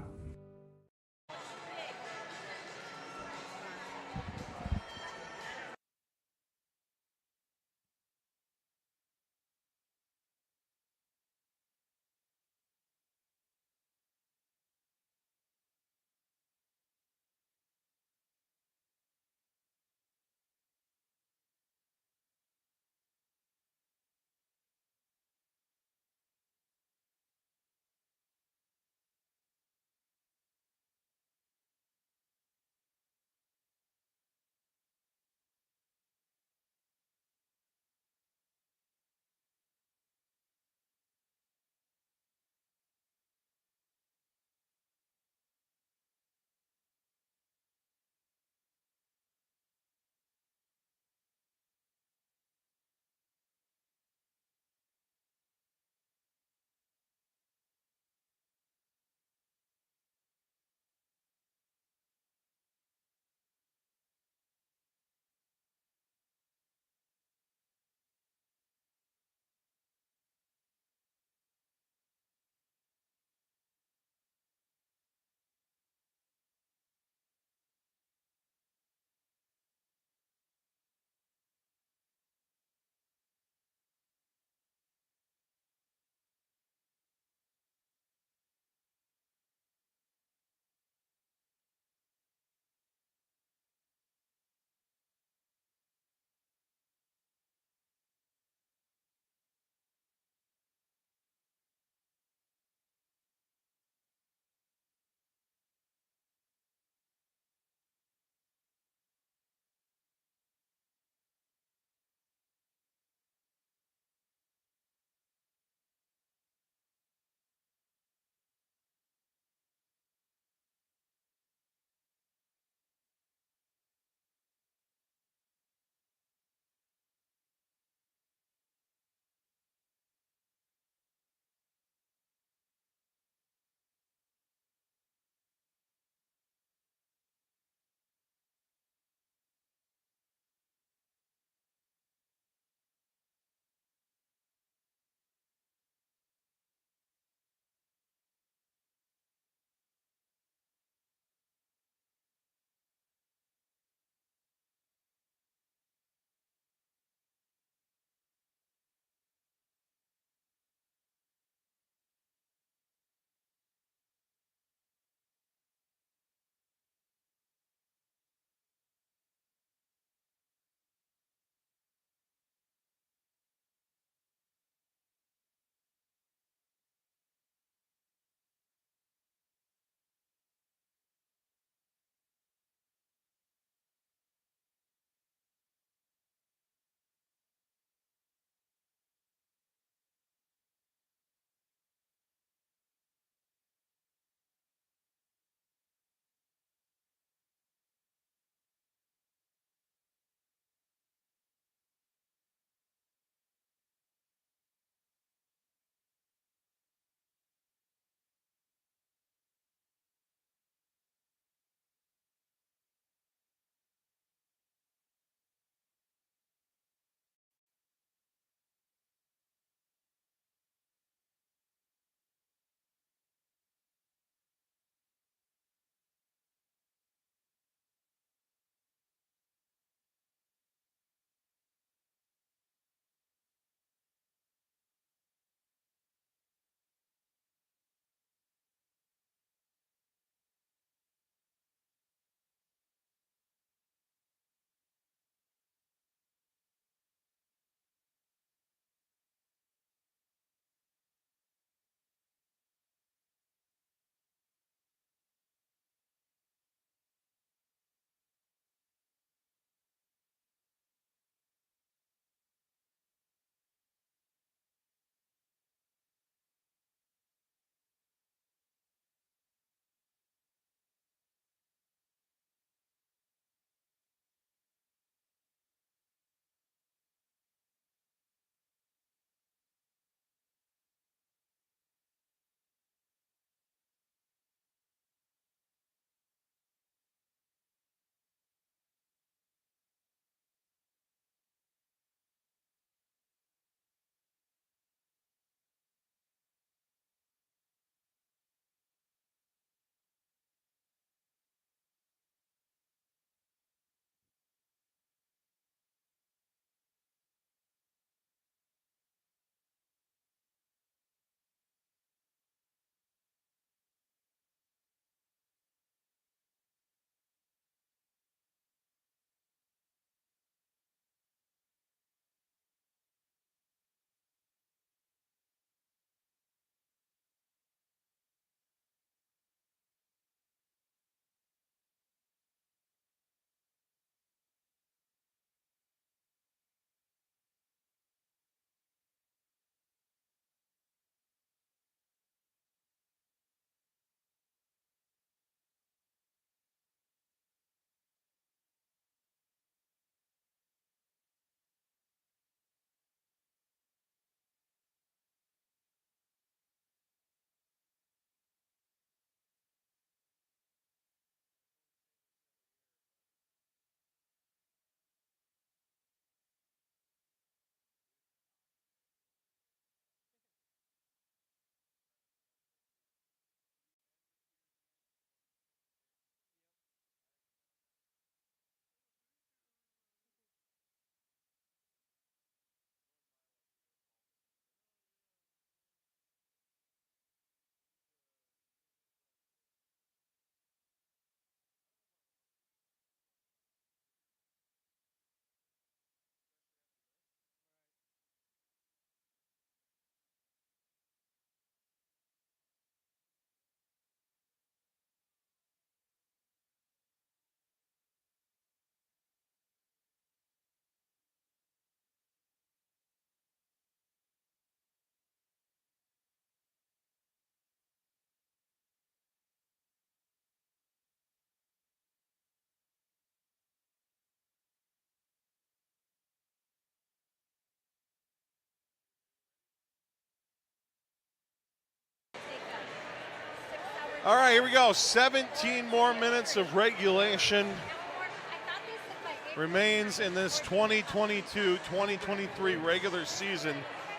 S3: All right, here we go. 17 more minutes of regulation remains in this 2022-2023 regular season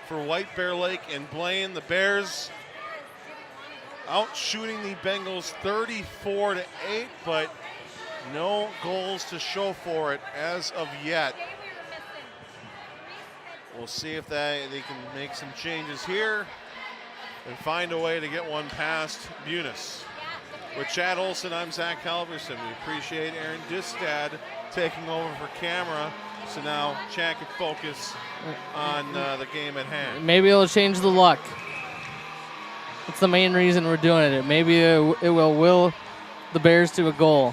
S3: for White Bear Lake and Blaine. The Bears out shooting the Bengals 34-8, but no goals to show for it as of yet. We'll see if they can make some changes here and find a way to get one past Bunis. With Chad Olson, I'm Zach Halverson. We appreciate Aaron Distad taking over for camera, so now Chad can focus on the game at hand.
S4: Maybe it'll change the luck. That's the main reason we're doing it. Maybe it will the Bears to a goal.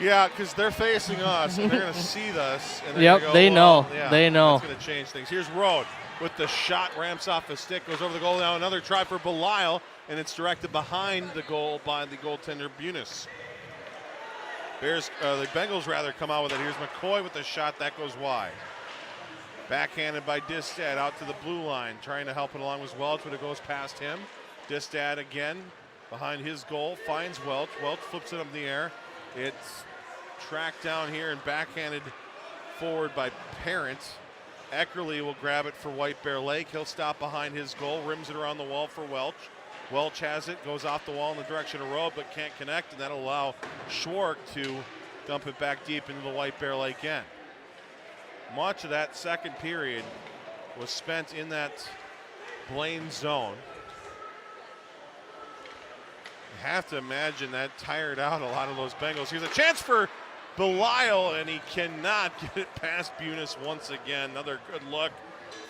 S3: Yeah, because they're facing us, and they're going to see us. And
S4: Yep,
S3: go,
S4: they know.
S3: Well, yeah,
S4: they know.
S3: That's going to change things. Here's Rode with the shot, ramps off the stick, goes over the goal. Now another try for Belial, and it's directed behind the goal by the goaltender Bunis. The Bengals rather come out with it. Here's McCoy with the shot, that goes wide. Backhanded by Distad out to the blue line, trying to help it along with Welch, but it goes past him. Distad again behind his goal, finds Welch. Welch flips it up in the air. It's tracked down here and backhanded forward by Parent. Eckerly will grab it for White Bear Lake. He'll stop behind his goal, rims it around the wall for Welch. Welch has it, goes off the wall in the direction of Rowe, but can't connect, and that'll allow Schwark to dump it back deep into the White Bear Lake end. Much of that second period was spent in that Blaine zone. You have to imagine that tired out a lot of those Bengals. Here's a chance for Belial, and he cannot get it past Bunis once again. Another good look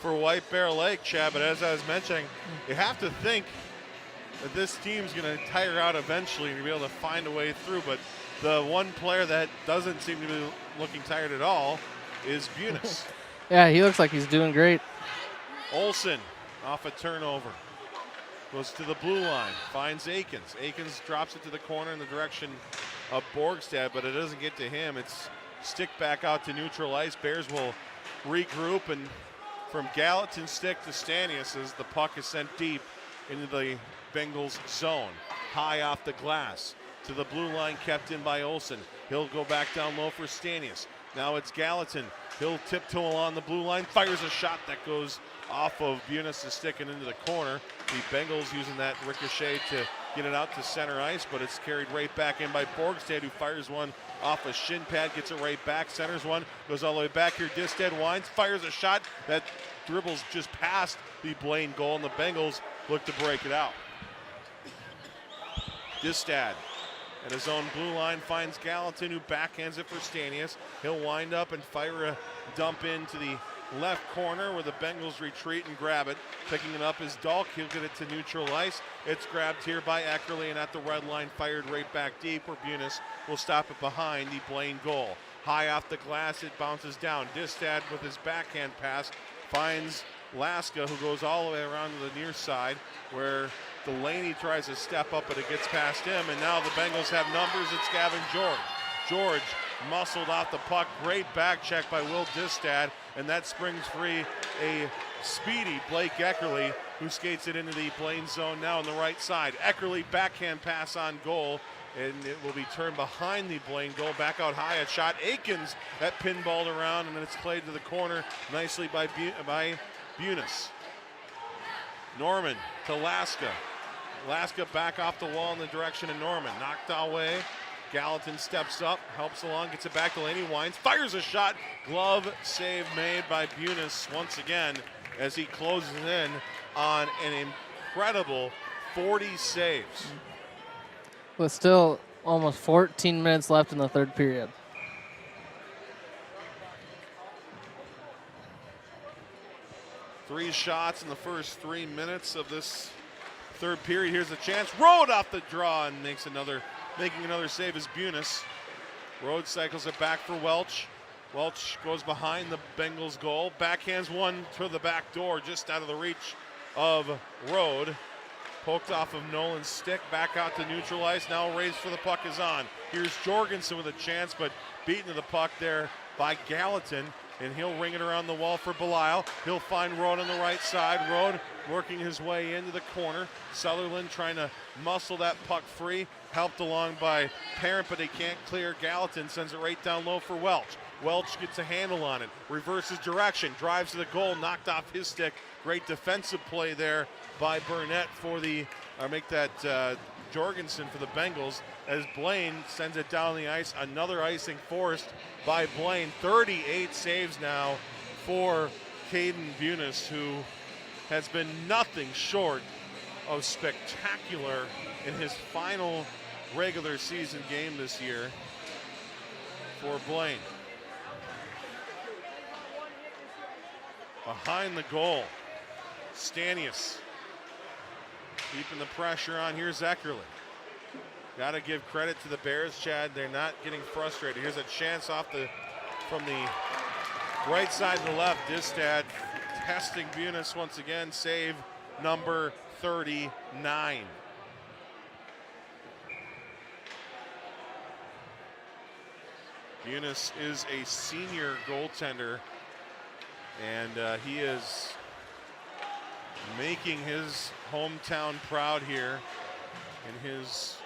S3: for White Bear Lake, Chad. But as I was mentioning, you have to think that this team's going to tire out eventually and be able to find a way through. But the one player that doesn't seem to be looking tired at all is Bunis.
S4: Yeah, he looks like he's doing great.
S3: Olson off a turnover. Goes to the blue line, finds Akins. Akins drops it to the corner in the direction of Borgstad, but it doesn't get to him. It's stick back out to neutral ice. Bears will regroup, and from Gallatin's stick to Stanius as the puck is sent deep into the Bengals zone. High off the glass to the blue line, kept in by Olson. He'll go back down low for Stanius. Now it's Gallatin. He'll tiptoe along the blue line, fires a shot that goes off of Bunis' stick and into the corner. The Bengals using that ricochet to get it out to center ice, but it's carried right back in by Borgstad, who fires one off a shin pad, gets it right back, centers one, goes all the way back here. Distad winds, fires a shot that dribbles just past the Blaine goal, and the Bengals look to break it out. Distad at his own blue line finds Gallatin, who backhands it for Stanius. He'll wind up and fire a dump into the left corner where the Bengals retreat and grab it. Picking it up is Dahlk. He'll get it to neutral ice. It's grabbed here by Eckerly, and at the red line fired right back deep where Bunis will stop it behind the Blaine goal. High off the glass, it bounces down. Distad with his backhand pass finds Laska, who goes all the way around to the near side where Delaney tries to step up, but it gets past him, and now the Bengals have numbers. It's Gavin George. George muscled off the puck. Great back check by Will Distad, and that springs free a speedy Blake Eckerly, who skates it into the Blaine zone now on the right side. Eckerly backhand pass on goal, and it will be turned behind the Blaine goal. Back out high, a shot. Akins that pinballed around, and then it's played to the corner nicely by Bunis. Norman to Laska. Laska back off the wall in the direction of Norman. Knocked away. Gallatin steps up, helps along, gets it back. Delaney winds, fires a shot. Glove save made by Bunis once again as he closes in on an incredible 40 saves.
S4: With still almost 14 minutes left in the third period.
S3: Three shots in the first 3 minutes of this third period. Here's a chance. Rode off the draw and making another save is Bunis. Rode cycles it back for Welch. Welch goes behind the Bengals goal. Backhands one to the back door, just out of the reach of Rode. Poked off of Nolan's stick, back out to neutral ice. Now raised for the puck is on. Here's Jorgensen with a chance, but beaten to the puck there by Gallatin. And he'll ring it around the wall for Belial. He'll find Rode on the right side. Rode working his way into the corner. Sutherland trying to muscle that puck free. Helped along by Parent, but they can't clear. Gallatin sends it right down low for Welch. Welch gets a handle on it, reverses direction, drives to the goal, knocked off his stick. Great defensive play there by Burnett for Jorgensen for the Bengals, as Blaine sends it down the ice. Another icing forced by Blaine. 38 saves now for Caden Bunis, who has been nothing short of spectacular in his final regular season game this year for Blaine. Behind the goal, Stanius keeping the pressure on. Here's Eckerly. Got to give credit to the Bears, Chad. They're not getting frustrated. Here's a chance from the right side to the left. Distad testing Bunis once again. Save number 39. Bunis is a senior goaltender, and he is making his hometown proud here in his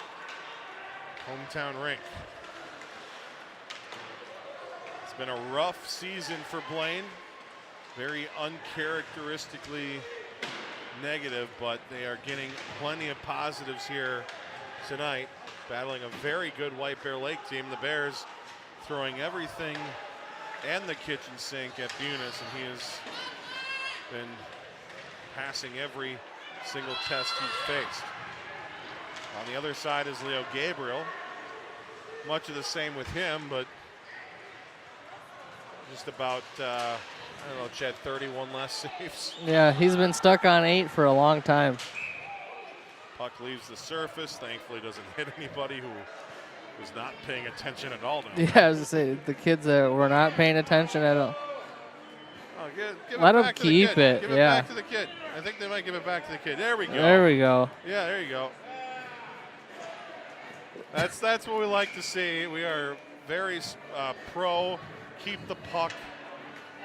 S3: hometown rink. It's been a rough season for Blaine. Very uncharacteristically negative, but they are getting plenty of positives here tonight, battling a very good White Bear Lake team. The Bears throwing everything and the kitchen sink at Bunis, and he has been passing every single test he's faced. On the other side is Leo Gabriel. Much of the same with him, but just about, I don't know, Chad, 31 less saves.
S4: Yeah, he's been stuck on 8 for a long time.
S3: Puck leaves the surface. Thankfully doesn't hit anybody who was not paying attention at all.
S4: Yeah, I was going to say, the kids that were not paying attention at all.
S3: Oh, give
S4: Let
S3: it
S4: him
S3: back to
S4: keep
S3: the kid.
S4: it,
S3: Give it
S4: yeah.
S3: back to the kid. I think they might give it back to the kid. There we go.
S4: There we go.
S3: Yeah, there you go. That's what we like to see. We are very pro keep the puck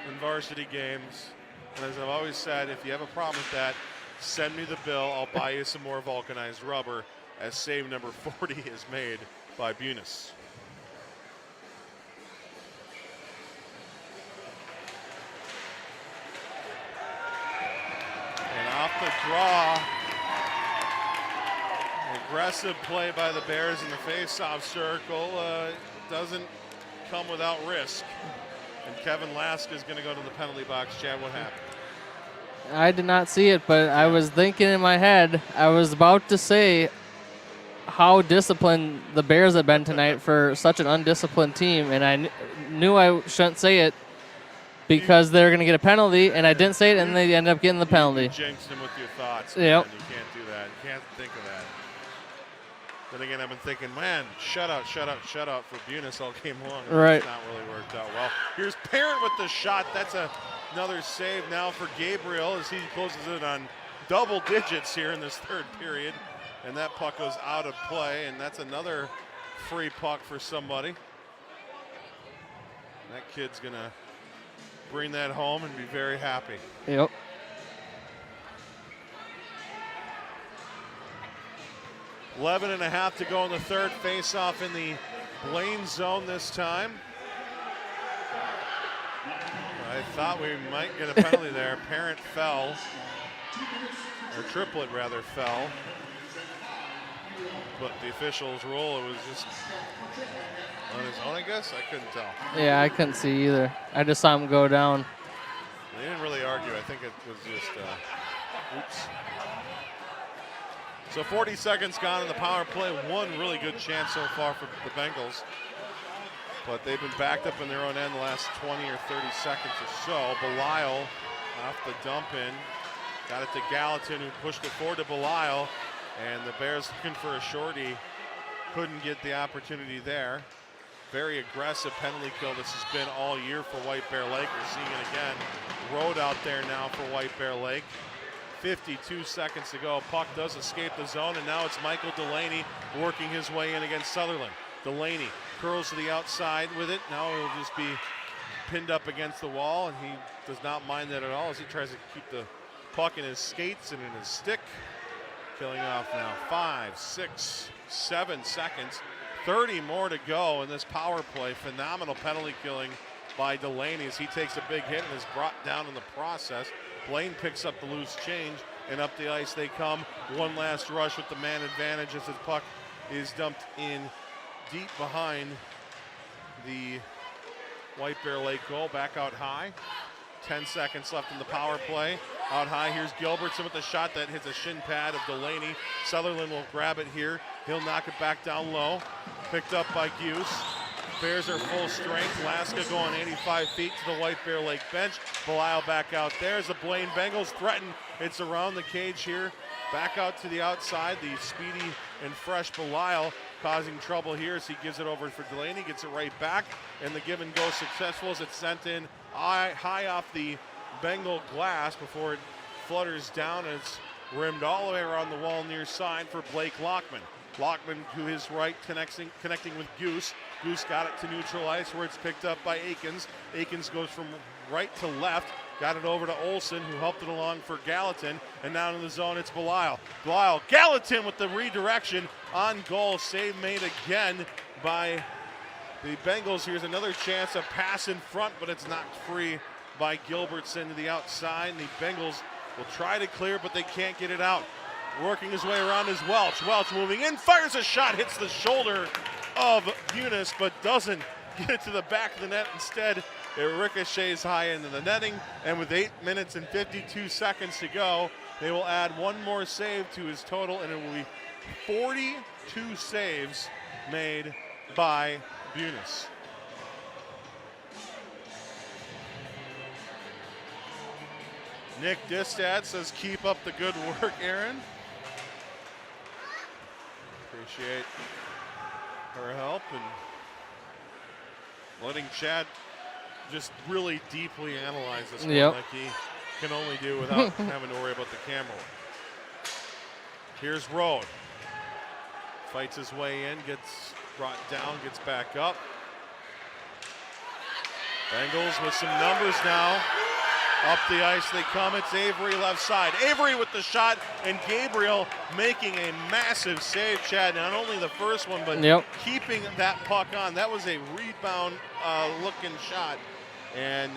S3: in varsity games. And as I've always said, if you have a problem with that, send me the bill. I'll buy you some more vulcanized rubber, as save number 40 is made by Bunis. And off the draw, aggressive play by the Bears in the face-off circle doesn't come without risk. And Kevin Lask is going to go to the penalty box. Chad, what happened?
S4: I did not see it, but I was thinking in my head, I was about to say how disciplined the Bears have been tonight for such an undisciplined team, and I knew I shouldn't say it because they're going to get a penalty, and I didn't say it, and they ended up getting the penalty.
S3: You jinxed him with your thoughts.
S4: Yep.
S3: Man. You can't do that. You can't think of that. Then again, I've been thinking, man, shutout for Bunis all game long.
S4: Right.
S3: It's not really worked out well. Here's Parent with the shot. That's another save now for Gabriel as he closes it on double digits here in this third period. And that puck goes out of play, and that's another free puck for somebody. That kid's going to bring that home and be very happy.
S4: Yep.
S3: Eleven and a half to go in the third. Face-off in the Blaine zone this time. I thought we might get a penalty there. Parent fell, or Triplet rather fell. But the officials rule it was just on his own, I guess. I couldn't tell.
S4: Yeah, I couldn't see either. I just saw him go down.
S3: They didn't really argue. I think it was just, oops. So 40 seconds gone in the power play. One really good chance so far for the Bengals. But they've been backed up in their own end the last 20 or 30 seconds or so. Belisle off the dump in. Got it to Gallatin, who pushed it forward to Belisle. And the Bears looking for a shorty. Couldn't get the opportunity there. Very aggressive penalty kill this has been all year for White Bear Lake. We're seeing it again. Road out there now for White Bear Lake. 52 seconds to go. Puck does escape the zone, and now it's Michael Delaney working his way in against Sutherland. Delaney curls to the outside with it. Now he'll just be pinned up against the wall, and he does not mind that at all as he tries to keep the puck in his skates and in his stick. Killing off now 5, 6, 7 seconds. 30 more to go in this power play. Phenomenal penalty killing by Delaney as he takes a big hit and is brought down in the process. Blaine picks up the loose change, and up the ice they come. One last rush with the man advantage as the puck is dumped in deep behind the White Bear Lake goal. Back out high. 10 seconds left in the power play. Out high, here's Gilbertson with a shot that hits a shin pad of Delaney. Sutherland will grab it here. He'll knock it back down low. Picked up by Guse. Bears are full strength. Laska going 85 feet to the White Bear Lake bench. Belisle back out there as the Blaine Bengals threaten. It's around the cage here. Back out to the outside. The speedy and fresh Belisle causing trouble here as he gives it over for Delaney. Gets it right back. And the give and go successful as it's sent in high off the Bengal glass before it flutters down, and it's rimmed all the way around the wall near side for Blake Lockman. Lockman to his right, connecting with Goose. Goose got it to neutral ice where it's picked up by Akins. Akins goes from right to left, got it over to Olsen, who helped it along for Gallatin, and now in the zone it's Belisle. Belisle, Gallatin with the redirection on goal, save made again by the Bengals. Here's another chance, a pass in front, but it's knocked free by Gilbertson to the outside. And the Bengals will try to clear, but they can't get it out. Working his way around is Welch. Welch moving in, fires a shot, hits the shoulder of Bunis, but doesn't get it to the back of the net. Instead, it ricochets high into the netting, and with 8 minutes and 52 seconds to go, they will add one more save to his total, and it will be 42 saves made by Bunis. Nick Distad says, keep up the good work, Aaron. Appreciate her help and letting Chad just really deeply analyze this one like he can only do without having to worry about the camera. Here's Rode. Fights his way in, gets brought down, gets back up. Bengals with some numbers now. Up the ice they come. It's Avery left side. Avery with the shot, and Gabriel making a massive save, Chad. Not only the first one, but keeping that puck on. That was a rebound looking shot. And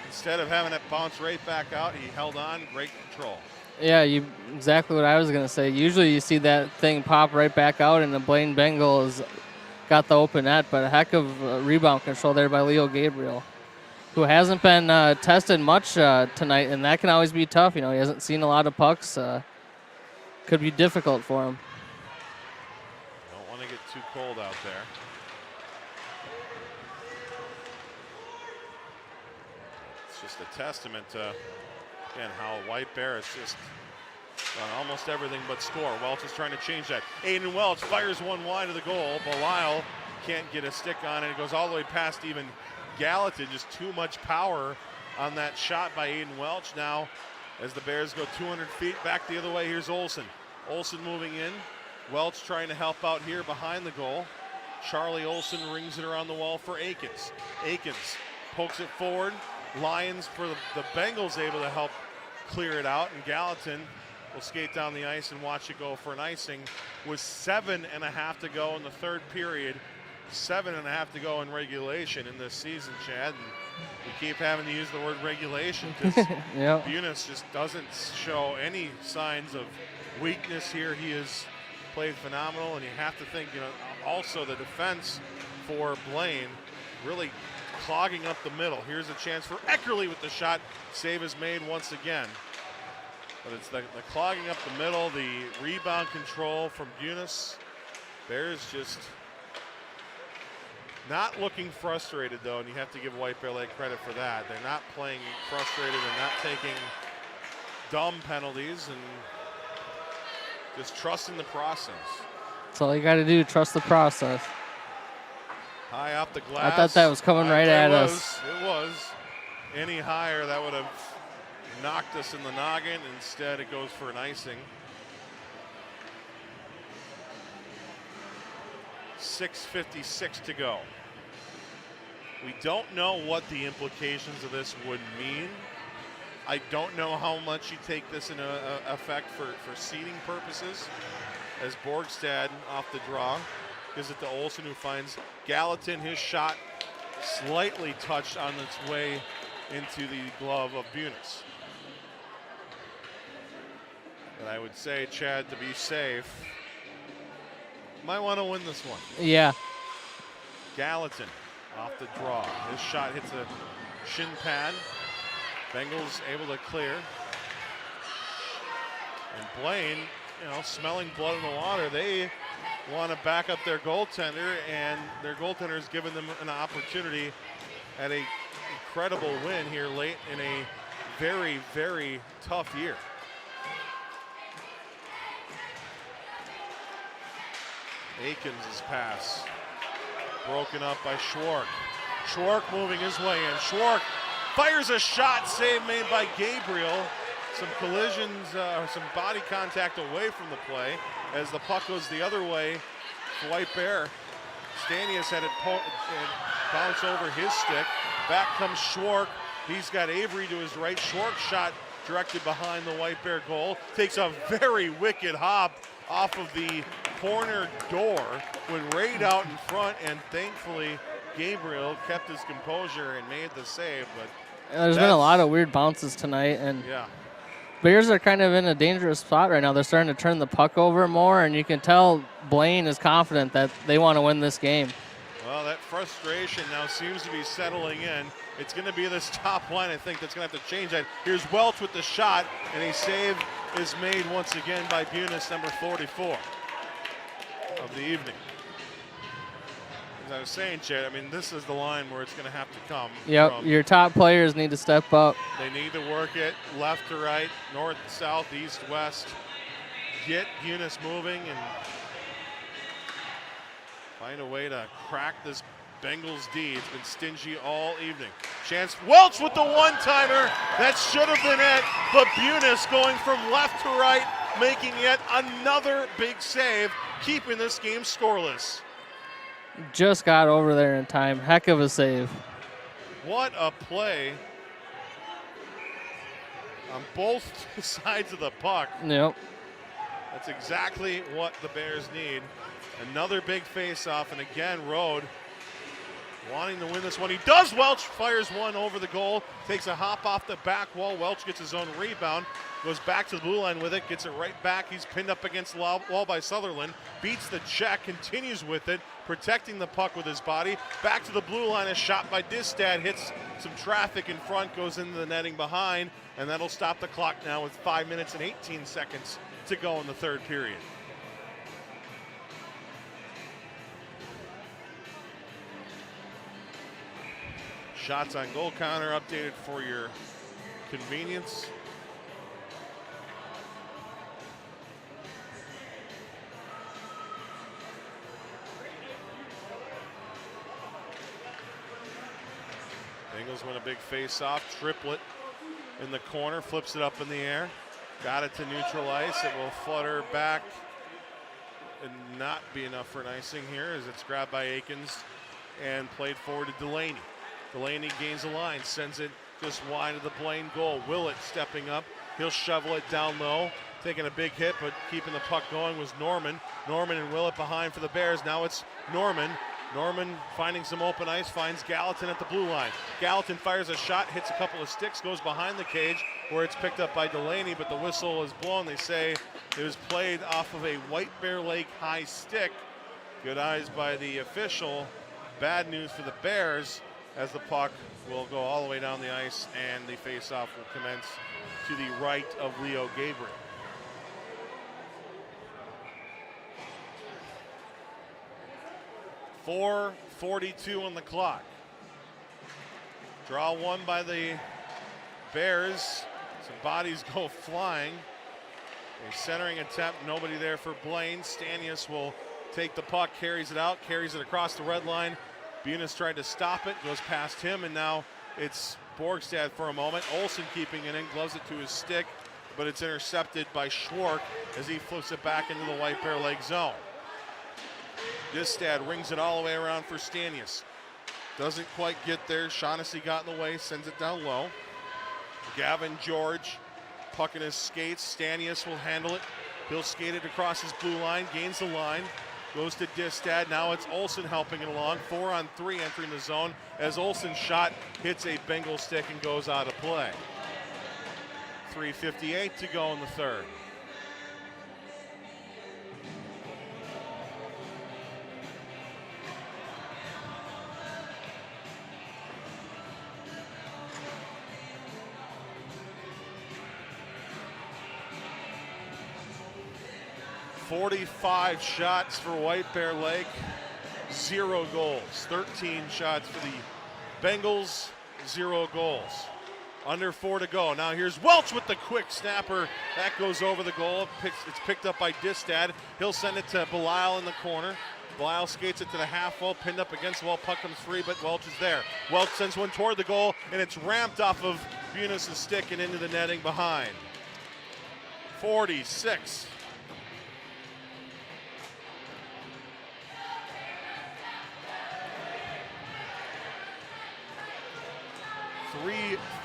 S3: instead of having it bounce right back out, he held on. Great control. Yeah,
S4: exactly what I was going to say. Usually you see that thing pop right back out, and the Blaine Bengals got the open net, but a heck of rebound control there by Leo Gabriel, who hasn't been tested much tonight, and that can always be tough. You know, he hasn't seen a lot of pucks. Could be difficult for him.
S3: Don't want to get too cold out there. It's just a testament to, again, how White Bear is just on almost everything but score. Welch is trying to change that. Aiden Welch fires one wide of the goal. Belisle can't get a stick on it. It goes all the way past even Gallatin. Just too much power on that shot by Aiden Welch. Now, as the Bears go 200 feet back the other way, here's Olsen. Olsen moving in. Welch trying to help out here behind the goal. Charlie Olsen rings it around the wall for Akins. Akins pokes it forward. Lions for the Bengals able to help clear it out, and Gallatin will skate down the ice and watch it go for an icing with 7.5 to go in the third period. 7.5 to go in regulation in this season, Chad. And we keep having to use the word regulation because Bunis just doesn't show any signs of weakness here. He has played phenomenal, and you have to think, you know, also the defense for Blaine really clogging up the middle. Here's a chance for Eckerly with the shot. Save is made once again. But it's the clogging up the middle, the rebound control from Bunis. Bears just not looking frustrated, though, and you have to give White Bear Lake credit for that. They're not playing frustrated. They're not taking dumb penalties and just trusting the process.
S4: That's all you got to do, trust the process.
S3: High off the glass.
S4: I thought that was coming right at us.
S3: It was. Any higher, that would have knocked us in the noggin. Instead, it goes for an icing. 6:56 to go. We don't know what the implications of this would mean I don't know how much you take this into effect for seeding purposes, as Borgstad off the draw gives it to Olsen, who finds Gallatin. His shot slightly touched on its way into the glove of Bunis. But I would say, Chad, to be safe, might want to win this one.
S4: Yeah.
S3: Gallatin off the draw. His shot hits a shin pad. Bengals able to clear. And Blaine, smelling blood in the water, they want to back up their goaltender, and their goaltender has given them an opportunity at an incredible win here late in a very, very tough year. Aikens' pass broken up by Schwark. Schwark moving his way in. Schwark fires a shot, save made by Gabriel. Some collisions, some body contact away from the play as the puck goes the other way. White Bear. Stanius had it bounce over his stick. Back comes Schwark. He's got Avery to his right. Schwark shot directed behind the White Bear goal. Takes a very wicked hop off of the corner door when rayed out in front, and thankfully Gabriel kept his composure and made the save. But
S4: there's been a lot of weird bounces tonight, and
S3: yeah,
S4: Bears are kind of in a dangerous spot right now. They're starting to turn the puck over more, and you can tell Blaine is confident that they want to win this game.
S3: Well, that frustration now seems to be settling in. It's going to be this top line, I think, that's going to have to change that. Here's Welch with the shot, and a save is made once again by Bunis, number 44 of the evening. As I was saying, Chad, this is the line where it's going to have to come.
S4: Yep, your top players need to step up.
S3: They need to work it left to right, north, south, east, west. Get Bunis moving and find a way to crack this Bengals D. It's been stingy all evening. Chance, Welch with the one-timer. That should have been it, but Bunis going from left to right, making yet another big save, keeping this game scoreless.
S4: Just got over there in time. Heck of a save.
S3: What a play on both sides of the puck.
S4: Yep.
S3: That's exactly what the Bears need. Another big face-off, and again, Rode wanting to win this one. He does. Welch fires one over the goal, takes a hop off the back wall. Welch gets his own rebound, goes back to the blue line with it, gets it right back. He's pinned up against the wall by Sutherland, beats the check, continues with it, protecting the puck with his body. Back to the blue line, a shot by Distad, hits some traffic in front, goes into the netting behind, and that'll stop the clock now with 5 minutes and 18 seconds to go in the third period. Shots on goal counter updated for your convenience. Bengals win a big face-off. Triplet in the corner, flips it up in the air. Got it to neutral ice. It will flutter back and not be enough for an icing here as it's grabbed by Aikens and played forward to Delaney. Delaney gains the line, sends it just wide of the Blaine goal. Willett stepping up. He'll shovel it down low. Taking a big hit, but keeping the puck going was Norman. Norman and Willett behind for the Bears. Now it's Norman. Norman finding some open ice, finds Gallatin at the blue line. Gallatin fires a shot, hits a couple of sticks, goes behind the cage where it's picked up by Delaney, but the whistle is blown. They say it was played off of a White Bear Lake high stick. Good eyes by the official. Bad news for the Bears, as the puck will go all the way down the ice and the face-off will commence to the right of Leo Gabriel. .4:42 on the clock. Draw one by the Bears. Some bodies go flying. A centering attempt, nobody there for Blaine. Stanius will take the puck, carries it out, carries it across the red line. Bunis tried to stop it, goes past him, and now it's Borgstad for a moment. Olsen keeping it in, gloves it to his stick, but it's intercepted by Schwark as he flips it back into the White Bear Lake zone. Distad rings it all the way around for Stanius. Doesn't quite get there. Shaughnessy got in the way, sends it down low. Gavin George, puck in his skates. Stanius will handle it. He'll skate it across his blue line, gains the line, goes to Distad. Now it's Olsen helping it along. 4-on-3 entering the zone as Olsen's shot hits a Bengal stick and goes out of play. 3:58 to go in the third. .45 shots for White Bear Lake, 0 goals. 13 shots for the Bengals, 0 goals. Under 4 to go. Now here's Welch with the quick snapper. That goes over the goal. It's picked up by Distad. He'll send it to Belisle in the corner. Belisle skates it to the half wall, pinned up against the wall. Puck comes free, but Welch is there. Welch sends one toward the goal, and it's ramped off of Bunis' stick and into the netting behind. 46.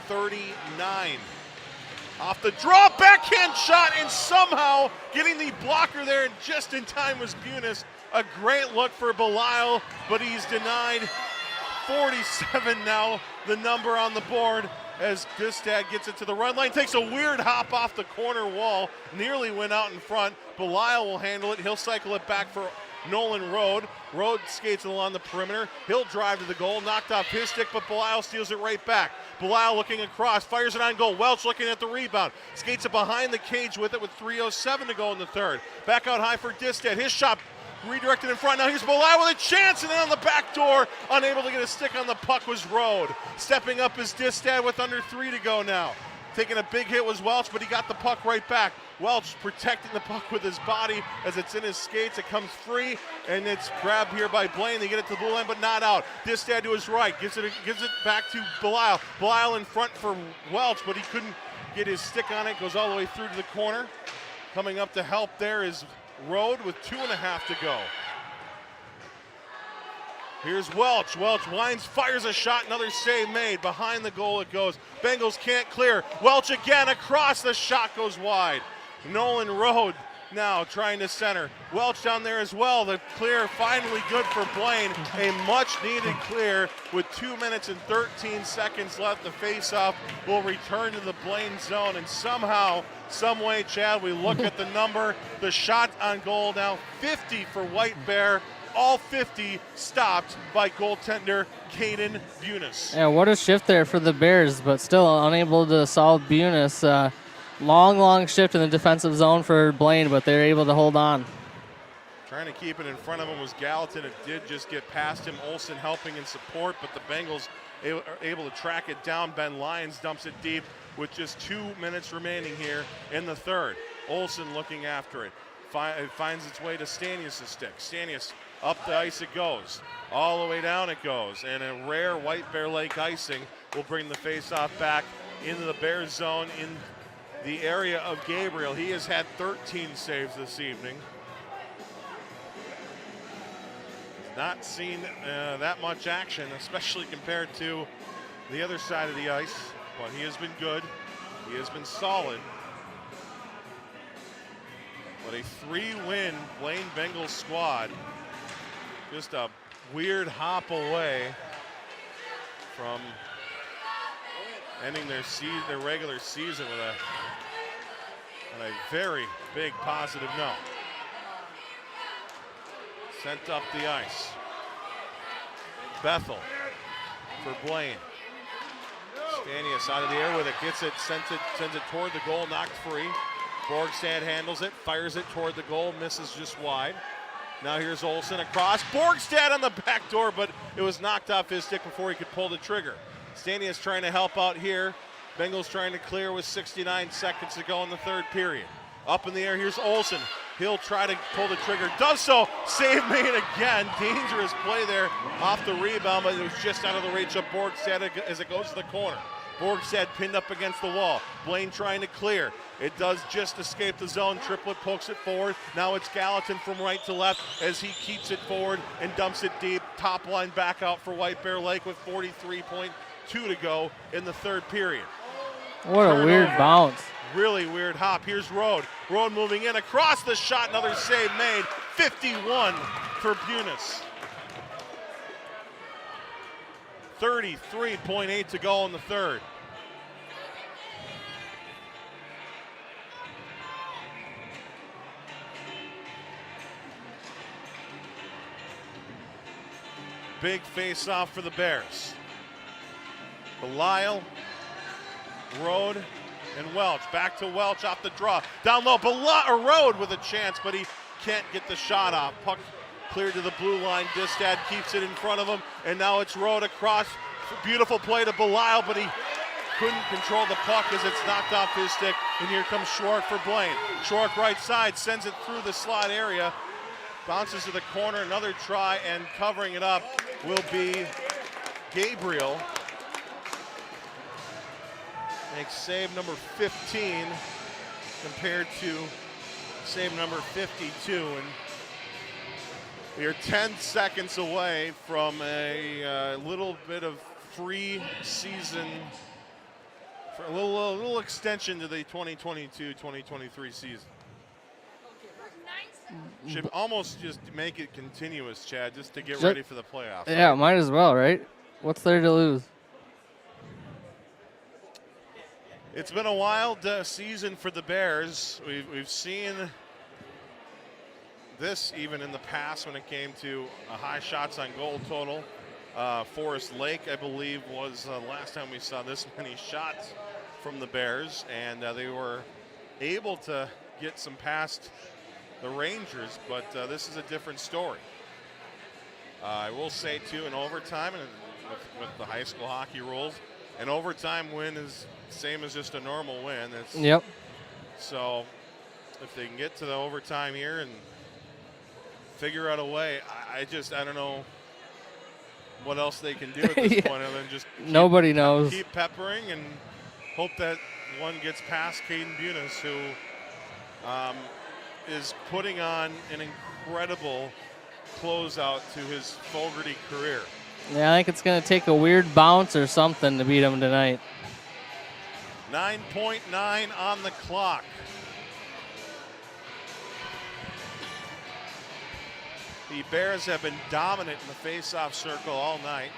S3: .39 off the draw, backhand shot, and somehow getting the blocker there and just in time was Bunis. A great look for Belisle, but he's denied. 47 now, the number on the board as Distad gets it to the run line, takes a weird hop off the corner wall, nearly went out in front. Belisle will handle it. He'll cycle it back for Nolan Rode. Rode skates along the perimeter. He'll drive to the goal, knocked off his stick, but Belisle steals it right back. Belisle looking across, fires it on goal. Welch looking at the rebound. Skates it behind the cage with it with 3:07 to go in the third. Back out high for Distad. His shot redirected in front. Now here's Belisle with a chance, and then on the back door, unable to get a stick on the puck was Rode. Stepping up is Distad with under 3 to go now. Taking a big hit was Welch, but he got the puck right back. Welch protecting the puck with his body as it's in his skates. It comes free, and it's grabbed here by Blaine. They get it to the blue line, but not out. Distad to his right, gives it back to Belisle. Belisle in front for Welch, but he couldn't get his stick on it. Goes all the way through to the corner. Coming up to help there is Rode with 2.5 to go. Here's Welch. Welch winds, fires a shot, another save made. Behind the goal it goes. Bengals can't clear. Welch again across, the shot goes wide. Nolan Rode now trying to center. Welch down there as well. The clear finally good for Blaine. A much needed clear with 2 minutes and 13 seconds left. The face-off will return to the Blaine zone, and somehow, some way, Chad, we look at the number. The shot on goal now 50 for White Bear. All 50 stopped by goaltender Caden Bunis.
S4: Yeah, what a shift there for the Bears, but still unable to solve Bunis. Long shift in the defensive zone for Blaine, but they're able to hold on.
S3: Trying to keep it in front of him was Gallatin. It did just get past him. Olsen helping in support, but the Bengals are able to track it down. Ben Lyons dumps it deep with just 2 minutes remaining here in the third. Olsen looking after it. It finds its way to Stanius' stick. Stanius up the ice it goes. All the way down it goes. And a rare White Bear Lake icing will bring the faceoff back into the Bears zone in the area of Gabriel. He has had 13 saves this evening. Not seen that much action, especially compared to the other side of the ice. But he has been good. He has been solid. But a 3-win Blaine Bengals squad, just a weird hop away from ending their regular season with a very big positive note. Sent up the ice. Bethel for Blaine. Stanius out of the air with it, gets it, sends it toward the goal, knocked free. Borgstad handles it, fires it toward the goal, misses just wide. Now here's Olsen across. Borgstad on the back door, but it was knocked off his stick before he could pull the trigger. Stanius trying to help out here. Bengals trying to clear with 69 seconds to go in the third period. Up in the air, here's Olsen. He'll try to pull the trigger, does so. Save made again. Dangerous play there off the rebound, but it was just out of the reach of Borgstad as it goes to the corner. Borgstad pinned up against the wall. Blaine trying to clear. It does just escape the zone. Triplett pokes it forward. Now it's Gallatin from right to left as he keeps it forward and dumps it deep. Top line back out for White Bear Lake with 43.2 to go in the third period.
S4: What a weird
S3: Turnover.
S4: bounce.
S3: Really weird hop. Here's Rode. Rode moving in across the shot. Another save made. 51 for Punis. 33.8 to go in the third. Big face-off for the Bears. Belisle, Rode, and Welch. Back to Welch off the draw. Down low, Rode with a chance, but he can't get the shot off. Puck cleared to the blue line. Distad keeps it in front of him, and now it's Rode across. Beautiful play to Belisle, but he couldn't control the puck as it's knocked off his stick. And here comes Schwark for Blaine. Schwark right side, sends it through the slot area. Bounces to the corner, another try, and covering it up will be Gabriel. Makes save number 15 compared to save number 52. And we are 10 seconds away from a little bit of free season, for a little extension to the 2022-2023 season. Should almost just make it continuous, Chad, just to get ready for the playoffs.
S4: Yeah, might as well, right? What's there to lose?
S3: It's been a wild season for the Bears. We've seen this even in the past when it came to high shots on goal total. Forest Lake, I believe, was the last time we saw this many shots from the Bears, and they were able to get some past the Rangers, but this is a different story. I will say, too, in overtime, and with the high school hockey rules, an overtime win is same as just a normal win.
S4: Yep.
S3: So if they can get to the overtime here and figure out a way, I don't know what else they can do at this point other than just
S4: nobody knows.
S3: Keep peppering and hope that one gets past Caden Bunis, who is putting on an incredible closeout to his Fogarty career.
S4: Yeah, I think it's going to take a weird bounce or something to beat him tonight.
S3: 9.9 on the clock. The Bears have been dominant in the face-off circle all night.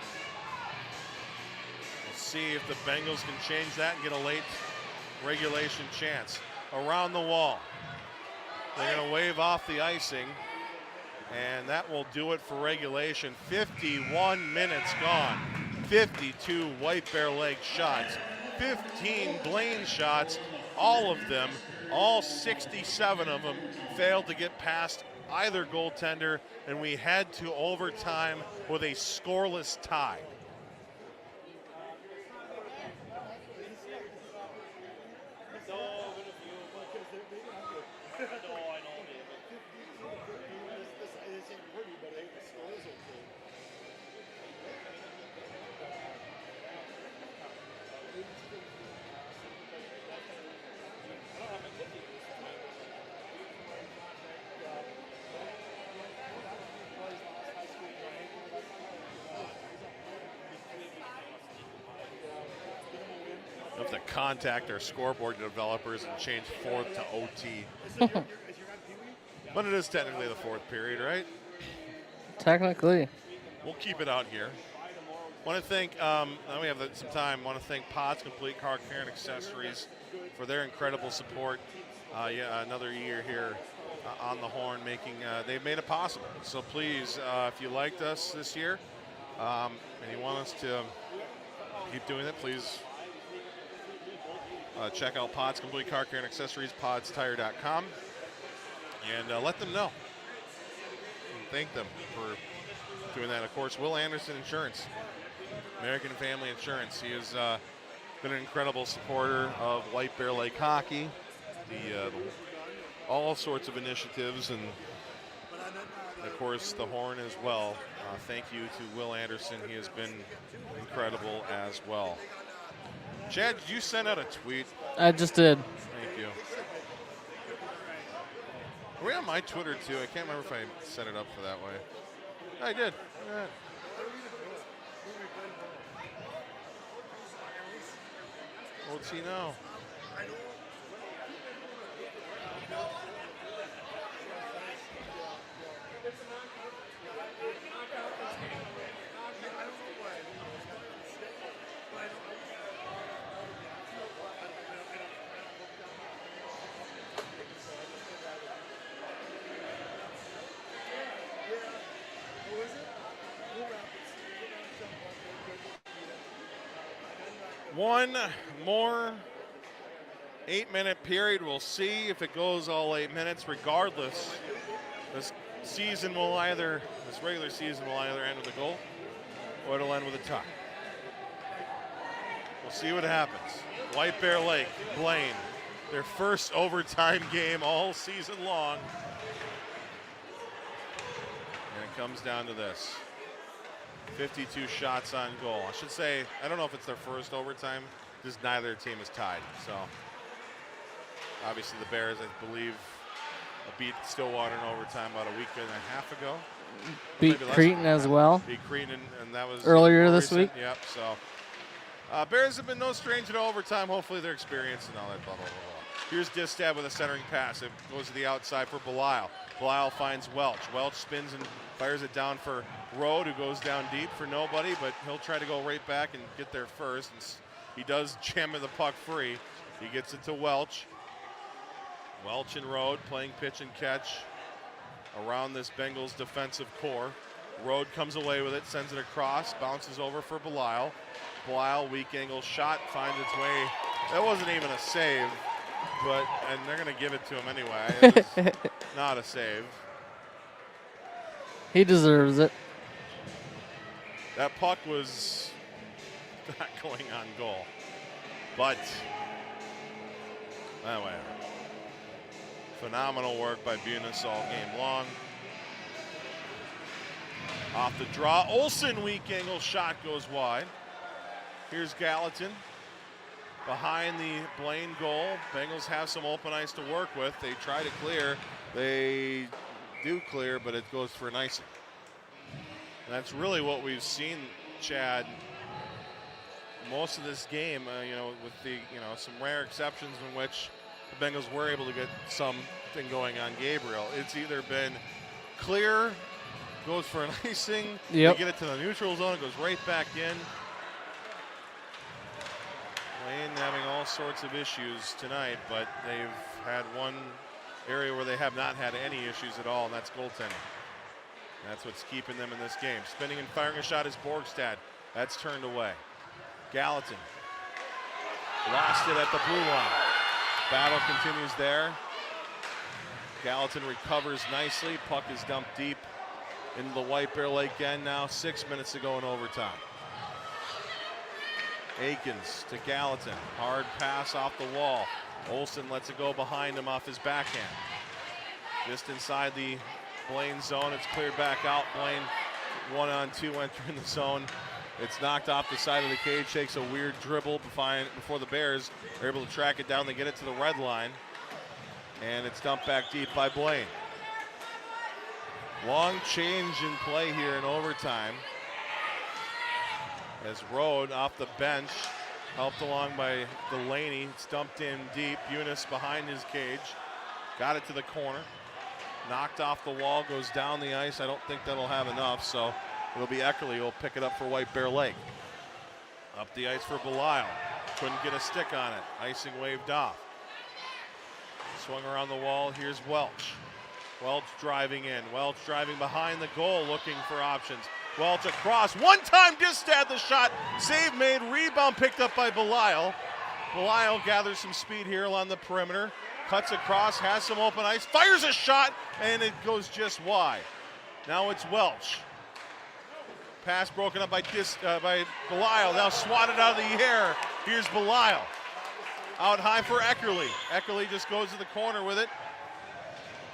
S3: We'll see if the Bengals can change that and get a late regulation chance. Around the wall. They're going to wave off the icing, and that will do it for regulation. 51 minutes gone. 52 White Bear Lake shots. 15 Blaine shots. All of them, all 67 of them, failed to get past either goaltender, and we head to overtime with a scoreless tie. Have to contact our scoreboard developers and change fourth to OT. But it is technically the fourth period, right?
S4: Technically.
S3: We'll keep it out here. Want to thank, now we have some time, want to thank Pods Complete Car Care and Accessories for their incredible support. Another year here on the Horn, they've made it possible. So please, if you liked us this year and you want us to keep doing it, please check out Pods Complete Car Care and Accessories, podstire.com, and let them know. And thank them for doing that. Of course, Will Anderson Insurance, American Family Insurance. He has been an incredible supporter of White Bear Lake hockey, all sorts of initiatives, and of course the Horn as well. Thank you to Will Anderson. He has been incredible as well. Chad, did you send out a tweet?
S4: I just did.
S3: Thank you. Are we on my Twitter too? I can't remember if I set it up for that way. I did. All right. We'll What's he know? One more 8-minute period. We'll see if it goes all 8 minutes. Regardless, this regular season will either end with a goal or it'll end with a tie. We'll see what happens. White Bear Lake, Blaine, their first overtime game all season long. And it comes down to this. 52 shots on goal. I should say, I don't know if it's their first overtime, just neither team is tied. So, obviously the Bears, I believe, beat Stillwater in overtime about a week and a half ago.
S4: Beat Cretan as well.
S3: Beat Cretan, and that was
S4: earlier this week.
S3: Yep, so Bears have been no stranger to overtime. Hopefully they're experienced and all that, blah, blah, blah, blah. Here's Distad with a centering pass. It goes to the outside for Belisle. Belisle finds Welch. Welch spins and fires it down for Rode, who goes down deep for nobody, but he'll try to go right back and get there first. And he does jam the puck free. He gets it to Welch. Welch and Rode playing pitch and catch around this Bengals defensive core. Rode comes away with it, sends it across, bounces over for Belisle. Belisle, weak angle shot, finds its way. That wasn't even a save, and they're going to give it to him anyway. It was not a save.
S4: He deserves it.
S3: That puck was not going on goal. But, anyway, phenomenal work by Bunis all game long. Off the draw, Olsen, weak angle shot goes wide. Here's Gallatin behind the Blaine goal. Bengals have some open ice to work with. They try to clear. They do clear, but it goes for an icing. And that's really what we've seen, Chad, most of this game, with the, some rare exceptions in which the Bengals were able to get something going on Gabriel. It's either been clear, goes for an icing,
S4: yep.
S3: They get it to the neutral zone, it goes right back in. Blaine having all sorts of issues tonight, but they've had one area where they have not had any issues at all, and that's goaltending. That's what's keeping them in this game. Spinning and firing a shot is Borgstad. That's turned away. Gallatin lost it at the blue line. Battle continues there. Gallatin recovers nicely. Puck is dumped deep into the White Bear Lake end now. 6 minutes to go in overtime. Akins to Gallatin. Hard pass off the wall. Olsen lets it go behind him off his backhand. Just inside the Blaine zone. It's cleared back out. Blaine 1-on-2 entering the zone. It's knocked off the side of the cage. Takes a weird dribble before the Bears are able to track it down. They get it to the red line. And it's dumped back deep by Blaine. Long change in play here in overtime. As Rode off the bench, helped along by Delaney. It's dumped in deep. Bunis behind his cage. Got it to the corner. Knocked off the wall, goes down the ice. I don't think that'll have enough, so it'll be Eckerly who'll pick it up for White Bear Lake. Up the ice for Belisle. Couldn't get a stick on it. Icing waved off. Swung around the wall. Here's Welch. Welch driving in. Welch driving behind the goal, looking for options. Welch across. One-time Distad the shot. Save made. Rebound picked up by Belisle. Belisle gathers some speed here along the perimeter. Cuts across, has some open ice, fires a shot, and it goes just wide. Now it's Welch. Pass broken up by Belisle, now swatted out of the air. Here's Belisle. Out high for Eckerly. Eckerly just goes to the corner with it.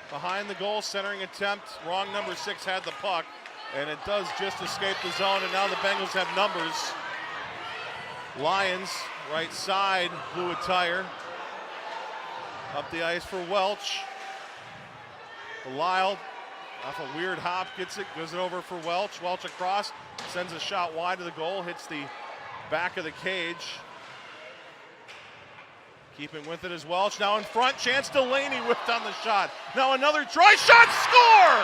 S3: Behind the goal, centering attempt. Wrong number 6 had the puck, and it does just escape the zone, and now the Bengals have numbers. Lions, right side, blew a tire. Up the ice for Welch. Belisle off a weird hop, gets it, goes it over for Welch. Welch across, sends a shot wide to the goal, hits the back of the cage. Keeping with it as Welch. Now in front. Chance Delaney whipped on the shot. Now another try. Shot. Score!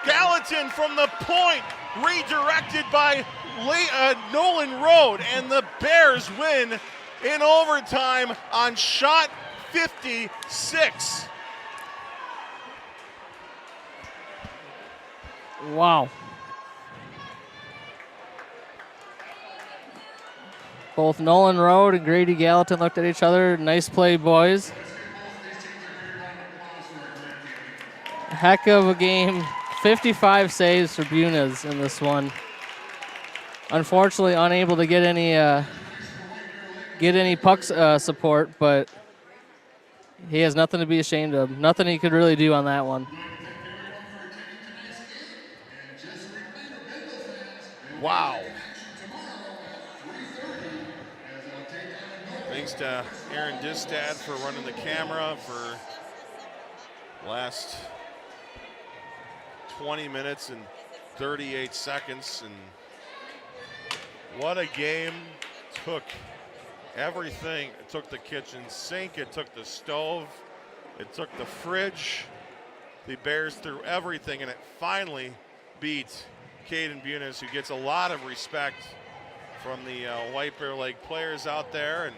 S3: Gallatin from the point. Redirected by Nolan Road. And the Bears win in overtime on shot 56.
S4: Wow. Both Nolan Road and Grady Gallatin looked at each other. Nice play, boys. Heck of a game. 55 saves for Bunas in this one. Unfortunately, unable to get any puck support, but he has nothing to be ashamed of. Nothing he could really do on that one.
S3: Wow. Thanks to Aaron Distad for running the camera for the last 20 minutes and 38 seconds. And what a game. Took everything. It took the kitchen sink. It took the stove. It took the fridge. The Bears threw everything, and it finally beat Caden Bunas, who gets a lot of respect from the White Bear Lake players out there. And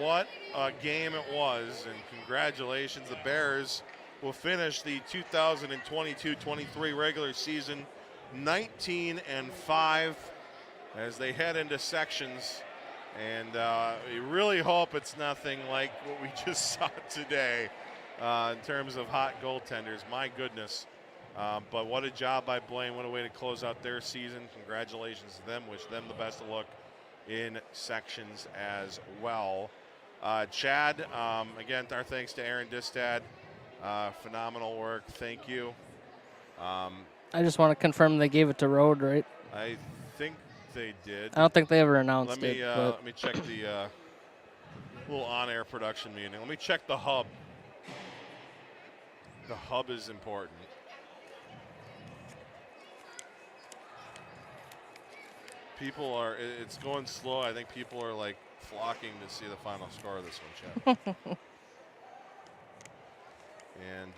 S3: what a game it was, and congratulations. The Bears will finish the 2022-23 regular season 19-5 as they head into sections. And we really hope it's nothing like what we just saw today in terms of hot goaltenders. My goodness. But what a job by Blaine. What a way to close out their season. Congratulations to them. Wish them the best of luck in sections as well. Chad, again, our thanks to Aaron Distad. Phenomenal work. Thank you.
S4: I just want to confirm they gave it to Road, right?
S3: I think they did.
S4: I don't think they ever announced
S3: let me,
S4: it.
S3: Let me check the little on-air production meeting. Let me check the hub. The hub is important. People are, it's going slow. I think people are like flocking to see the final score of this one, Chad. And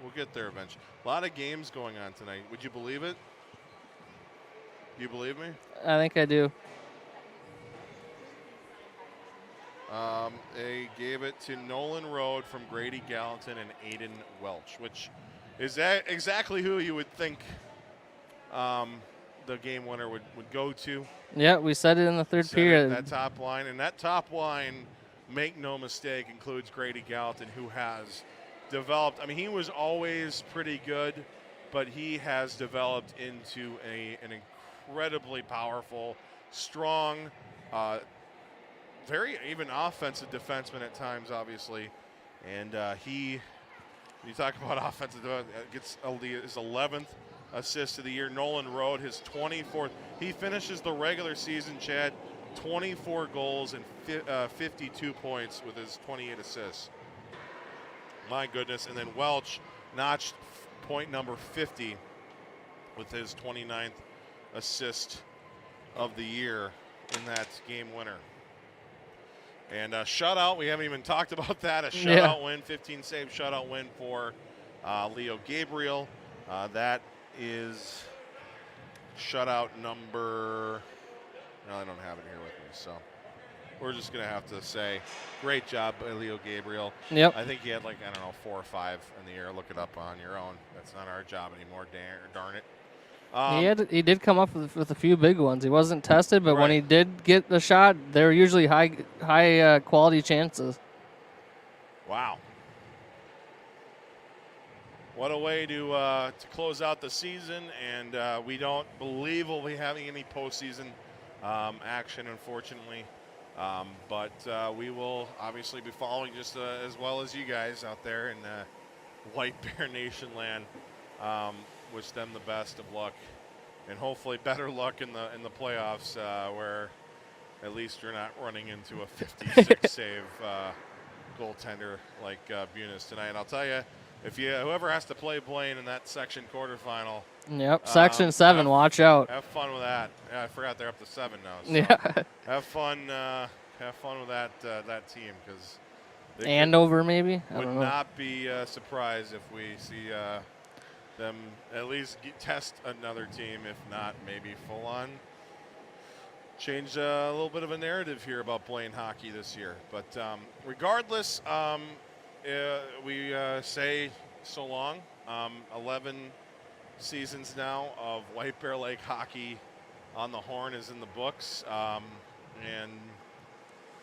S3: we'll get there eventually. A lot of games going on tonight. Would you believe it? Do you believe me?
S4: I think I do.
S3: They gave it to Nolan Road from Grady Gallatin and Aiden Welch, which is exactly who you would think the game winner would go to.
S4: Yeah, we said it in the third period.
S3: That top line, and that top line, make no mistake, includes Grady Gallatin, who has developed. I mean, he was always pretty good, but he has developed into an incredibly powerful, strong, very even offensive defenseman at times, obviously. And when you talk about offensive development, gets his 11th assist of the year. Nolan Road, his 24th. He finishes the regular season, Chad, 24 goals and 52 points with his 28 assists. My goodness. And then Welch notched point number 50 with his 29th assist of the year in that game winner. And a shutout, we haven't even talked about that. A shutout win, 15 save shutout win for Leo Gabriel. That is shutout number, no, I don't have it here with me, so we're just going to have to say great job by Leo Gabriel.
S4: Yep.
S3: I think he had 4 or 5 in the year. Look it up on your own. That's not our job anymore, darn it.
S4: He did come up with a few big ones. He wasn't tested, but when he did get the shot, they were usually high quality chances.
S3: Wow. What a way to close out the season, and we don't believe we'll be having any postseason action, unfortunately. But we will obviously be following just as well as you guys out there in White Bear Nation land. Wish them the best of luck, and hopefully better luck in the playoffs, where at least you're not running into a 56 save goaltender like Bunas tonight. And I'll tell you, whoever has to play Blaine in that section quarterfinal.
S4: Yep, Section 7, watch out.
S3: Have fun with that. Yeah, I forgot they're up to 7 now. So
S4: Yeah.
S3: have fun with that team, because
S4: Andover, maybe? I
S3: would
S4: don't know.
S3: not be surprised if we see them at least test another team, if not maybe full on change a little bit of a narrative here about Blaine hockey this year. But regardless, we say so long. 11 seasons now of White Bear Lake hockey on the horn is in the books, and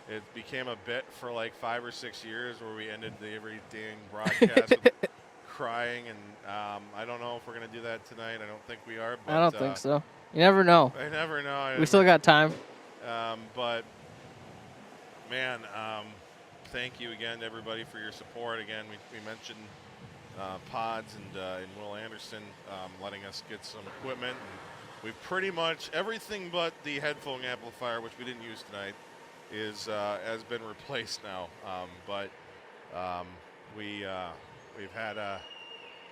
S3: it became a bit for like 5 or 6 years where we ended every dang broadcast with crying, and I don't know if we're going to do that tonight. I don't think we are. But,
S4: I don't think so. You never know.
S3: I never know.
S4: We still got time.
S3: But, man, thank you again to everybody for your support. Again, we mentioned Pods and Will Anderson letting us get some equipment. And we've pretty much everything but the headphone amplifier, which we didn't use tonight, has been replaced now. But we've had a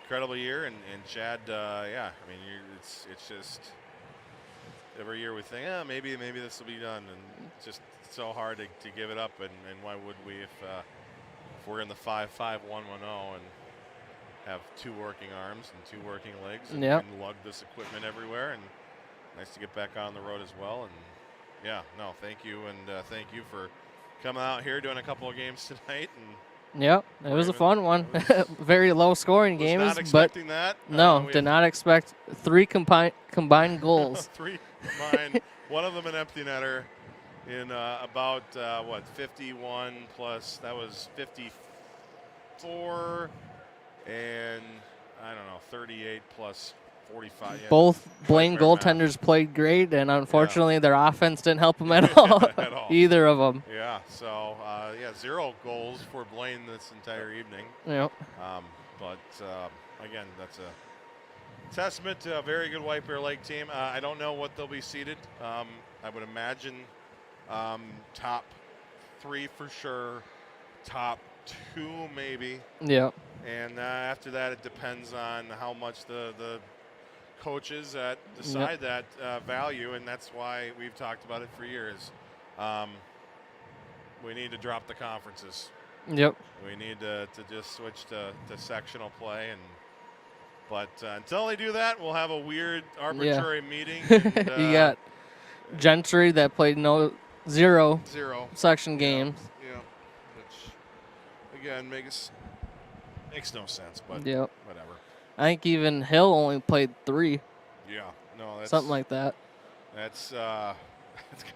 S3: incredible year, and Chad, yeah, I mean, it's just every year we think, maybe this will be done, and it's just so hard to give it up. And why would we if we're in the 5-5-1-1-0 and have 2 working arms and 2 working legs, and lug this equipment everywhere, and nice to get back on the road as well. And yeah, no, thank you, and thank you for coming out here, doing a couple of games tonight. And
S4: yep, it was a fun one. Very low scoring games,
S3: not expecting that.
S4: No, did not expect 3 combined goals.
S3: 3 combined. One of them an empty netter in about 51 plus. That was 54, and I don't know, 38 plus 45. Yeah,
S4: both Blaine goaltenders played great, and unfortunately their offense didn't help them at all.
S3: At all.
S4: Either of them.
S3: Yeah, so 0 goals for Blaine this entire evening.
S4: Yep.
S3: But again, that's a testament to a very good White Bear Lake team. I don't know what they'll be seeded. I would imagine top 3 for sure, top 2 maybe.
S4: Yep.
S3: And after that, it depends on how much the coaches that decide that value, and that's why we've talked about it for years. We need to drop the conferences.
S4: Yep.
S3: We need to just switch to sectional play, but until they do that, we'll have a weird arbitrary meeting. And,
S4: you got Gentry that played zero section games.
S3: Yeah, which again makes no sense, but
S4: whatever. I think even Hill only played 3.
S3: Yeah, no, that's
S4: something like that.
S3: That's got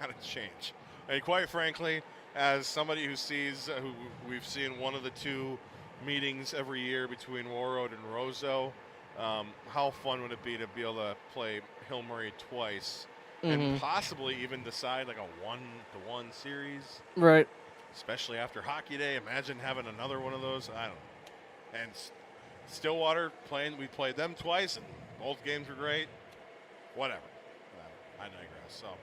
S3: to change. And quite frankly, as somebody who we've seen one of the 2 meetings every year between Warroad and Roseau, how fun would it be to be able to play Hill Murray twice and possibly even decide like a 1-1 series?
S4: Right.
S3: Especially after Hockey Day. Imagine having another one of those. I don't know. And Stillwater we played them twice, and both games were great. Whatever. I digress. So,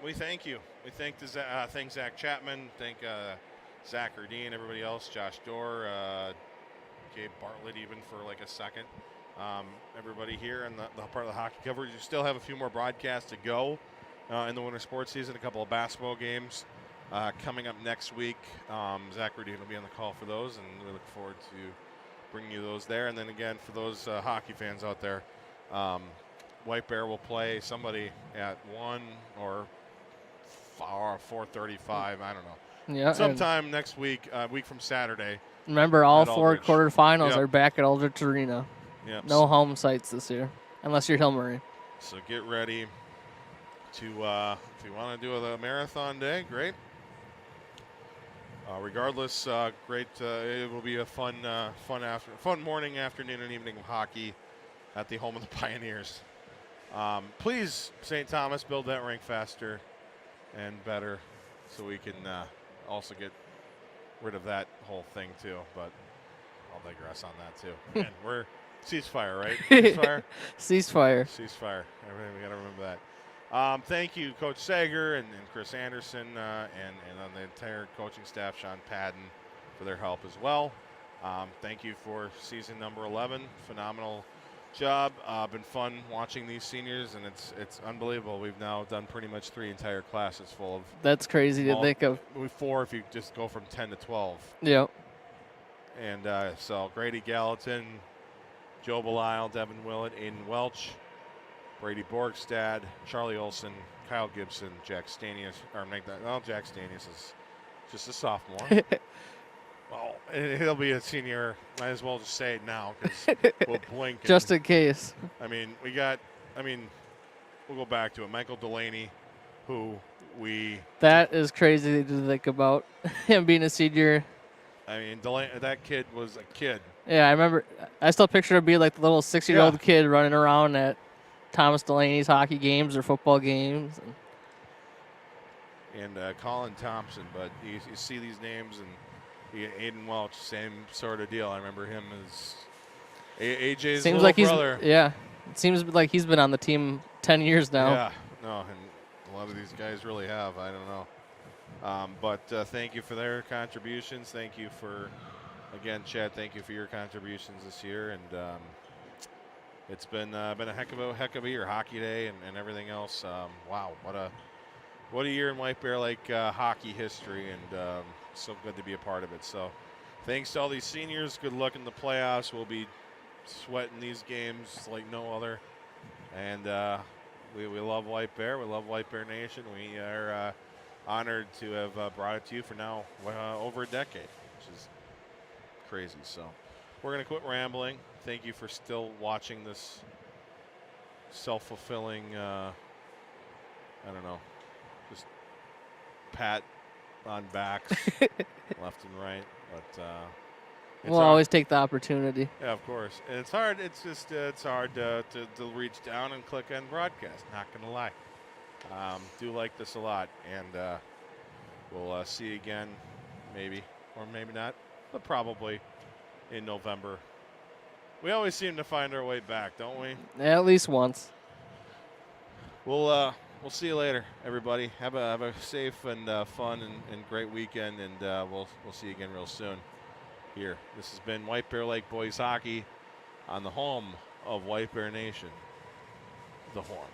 S3: we thank you. We thank Zach Chapman, thank Zach Erdine, everybody else, Josh Dorr, Gabe Bartlett even for like a second. Everybody here in the part of the hockey coverage. You still have a few more broadcasts to go in the winter sports season, a couple of basketball games coming up next week. Zach Erdine will be on the call for those, and we look forward to bringing you those there. And then again, for those hockey fans out there, White Bear will play somebody at 1 or 4:35. I don't know.
S4: Yeah.
S3: Sometime next week, a week from Saturday.
S4: Remember, all 4
S3: Aldridge.
S4: quarterfinals are back at Aldrich Arena.
S3: Yep.
S4: No home sites this year, unless you're Hill Murray.
S3: So get ready to, if you want to do a marathon day, great. Regardless, great. It will be a fun morning, afternoon, and evening of hockey at the home of the Pioneers. Please, St. Thomas, build that rink faster and better, so we can also get rid of that whole thing too. But I'll digress on that too. And we're ceasefire, right? Ceasefire.
S4: Ceasefire.
S3: We got to remember that. Thank you, Coach Sager and Chris Anderson, and on the entire coaching staff, Sean Padden, for their help as well. Thank you for season number 11. Phenomenal job. Been fun watching these seniors, and it's unbelievable. We've now done pretty much 3 entire classes full of.
S4: That's crazy to think of.
S3: 4 if you just go from 10 to 12.
S4: Yep.
S3: And so Grady Gallatin, Joe Belisle, Devin Willett, Aiden Welch, Brady Borgstad, Charlie Olson, Kyle Gibson, Jack Stanius. Jack Stanius is just a sophomore. Well, he'll be a senior. Might as well just say it now because we'll blink.
S4: Just in case.
S3: We'll go back to it. Michael Delaney,
S4: That is crazy to think about, him being a senior.
S3: That kid was a kid.
S4: Yeah, I remember. I still picture him being like the little 6-year-old kid running around at Thomas Delaney's hockey games or football games.
S3: And Colin Thompson, but you see these names and. Aiden Welch, same sort of deal. I remember him as AJ's
S4: seems
S3: little
S4: like
S3: brother.
S4: It seems like he's been on the team 10 years now.
S3: Yeah, no, and a lot of these guys really have. I don't know. But thank you for their contributions. Thank you for, again, Chad, thank you for your contributions this year. And it's been a heck of a year, Hockey Day and everything else. Wow, what a year in White Bear Lake hockey history, and so good to be a part of it. So thanks to all these seniors. Good luck in the playoffs. We'll be sweating these games like no other. And we love White Bear. We love White Bear Nation. We are honored to have brought it to you for now over a decade, which is crazy. So we're going to quit rambling. Thank you for still watching this self-fulfilling, just pat on backs left and right, but
S4: we'll always take the opportunity.
S3: Yeah, of course. And it's hard. It's just it's hard to reach down and click on broadcast. Not gonna lie. Do like this a lot, and we'll see you again, maybe or maybe not, but probably in November. We always seem to find our way back, don't we?
S4: Yeah, at least once.
S3: We'll see you later, everybody. Have a safe and fun and great weekend, and we'll see you again real soon here. This has been White Bear Lake Boys Hockey on the home of White Bear Nation, the Horn.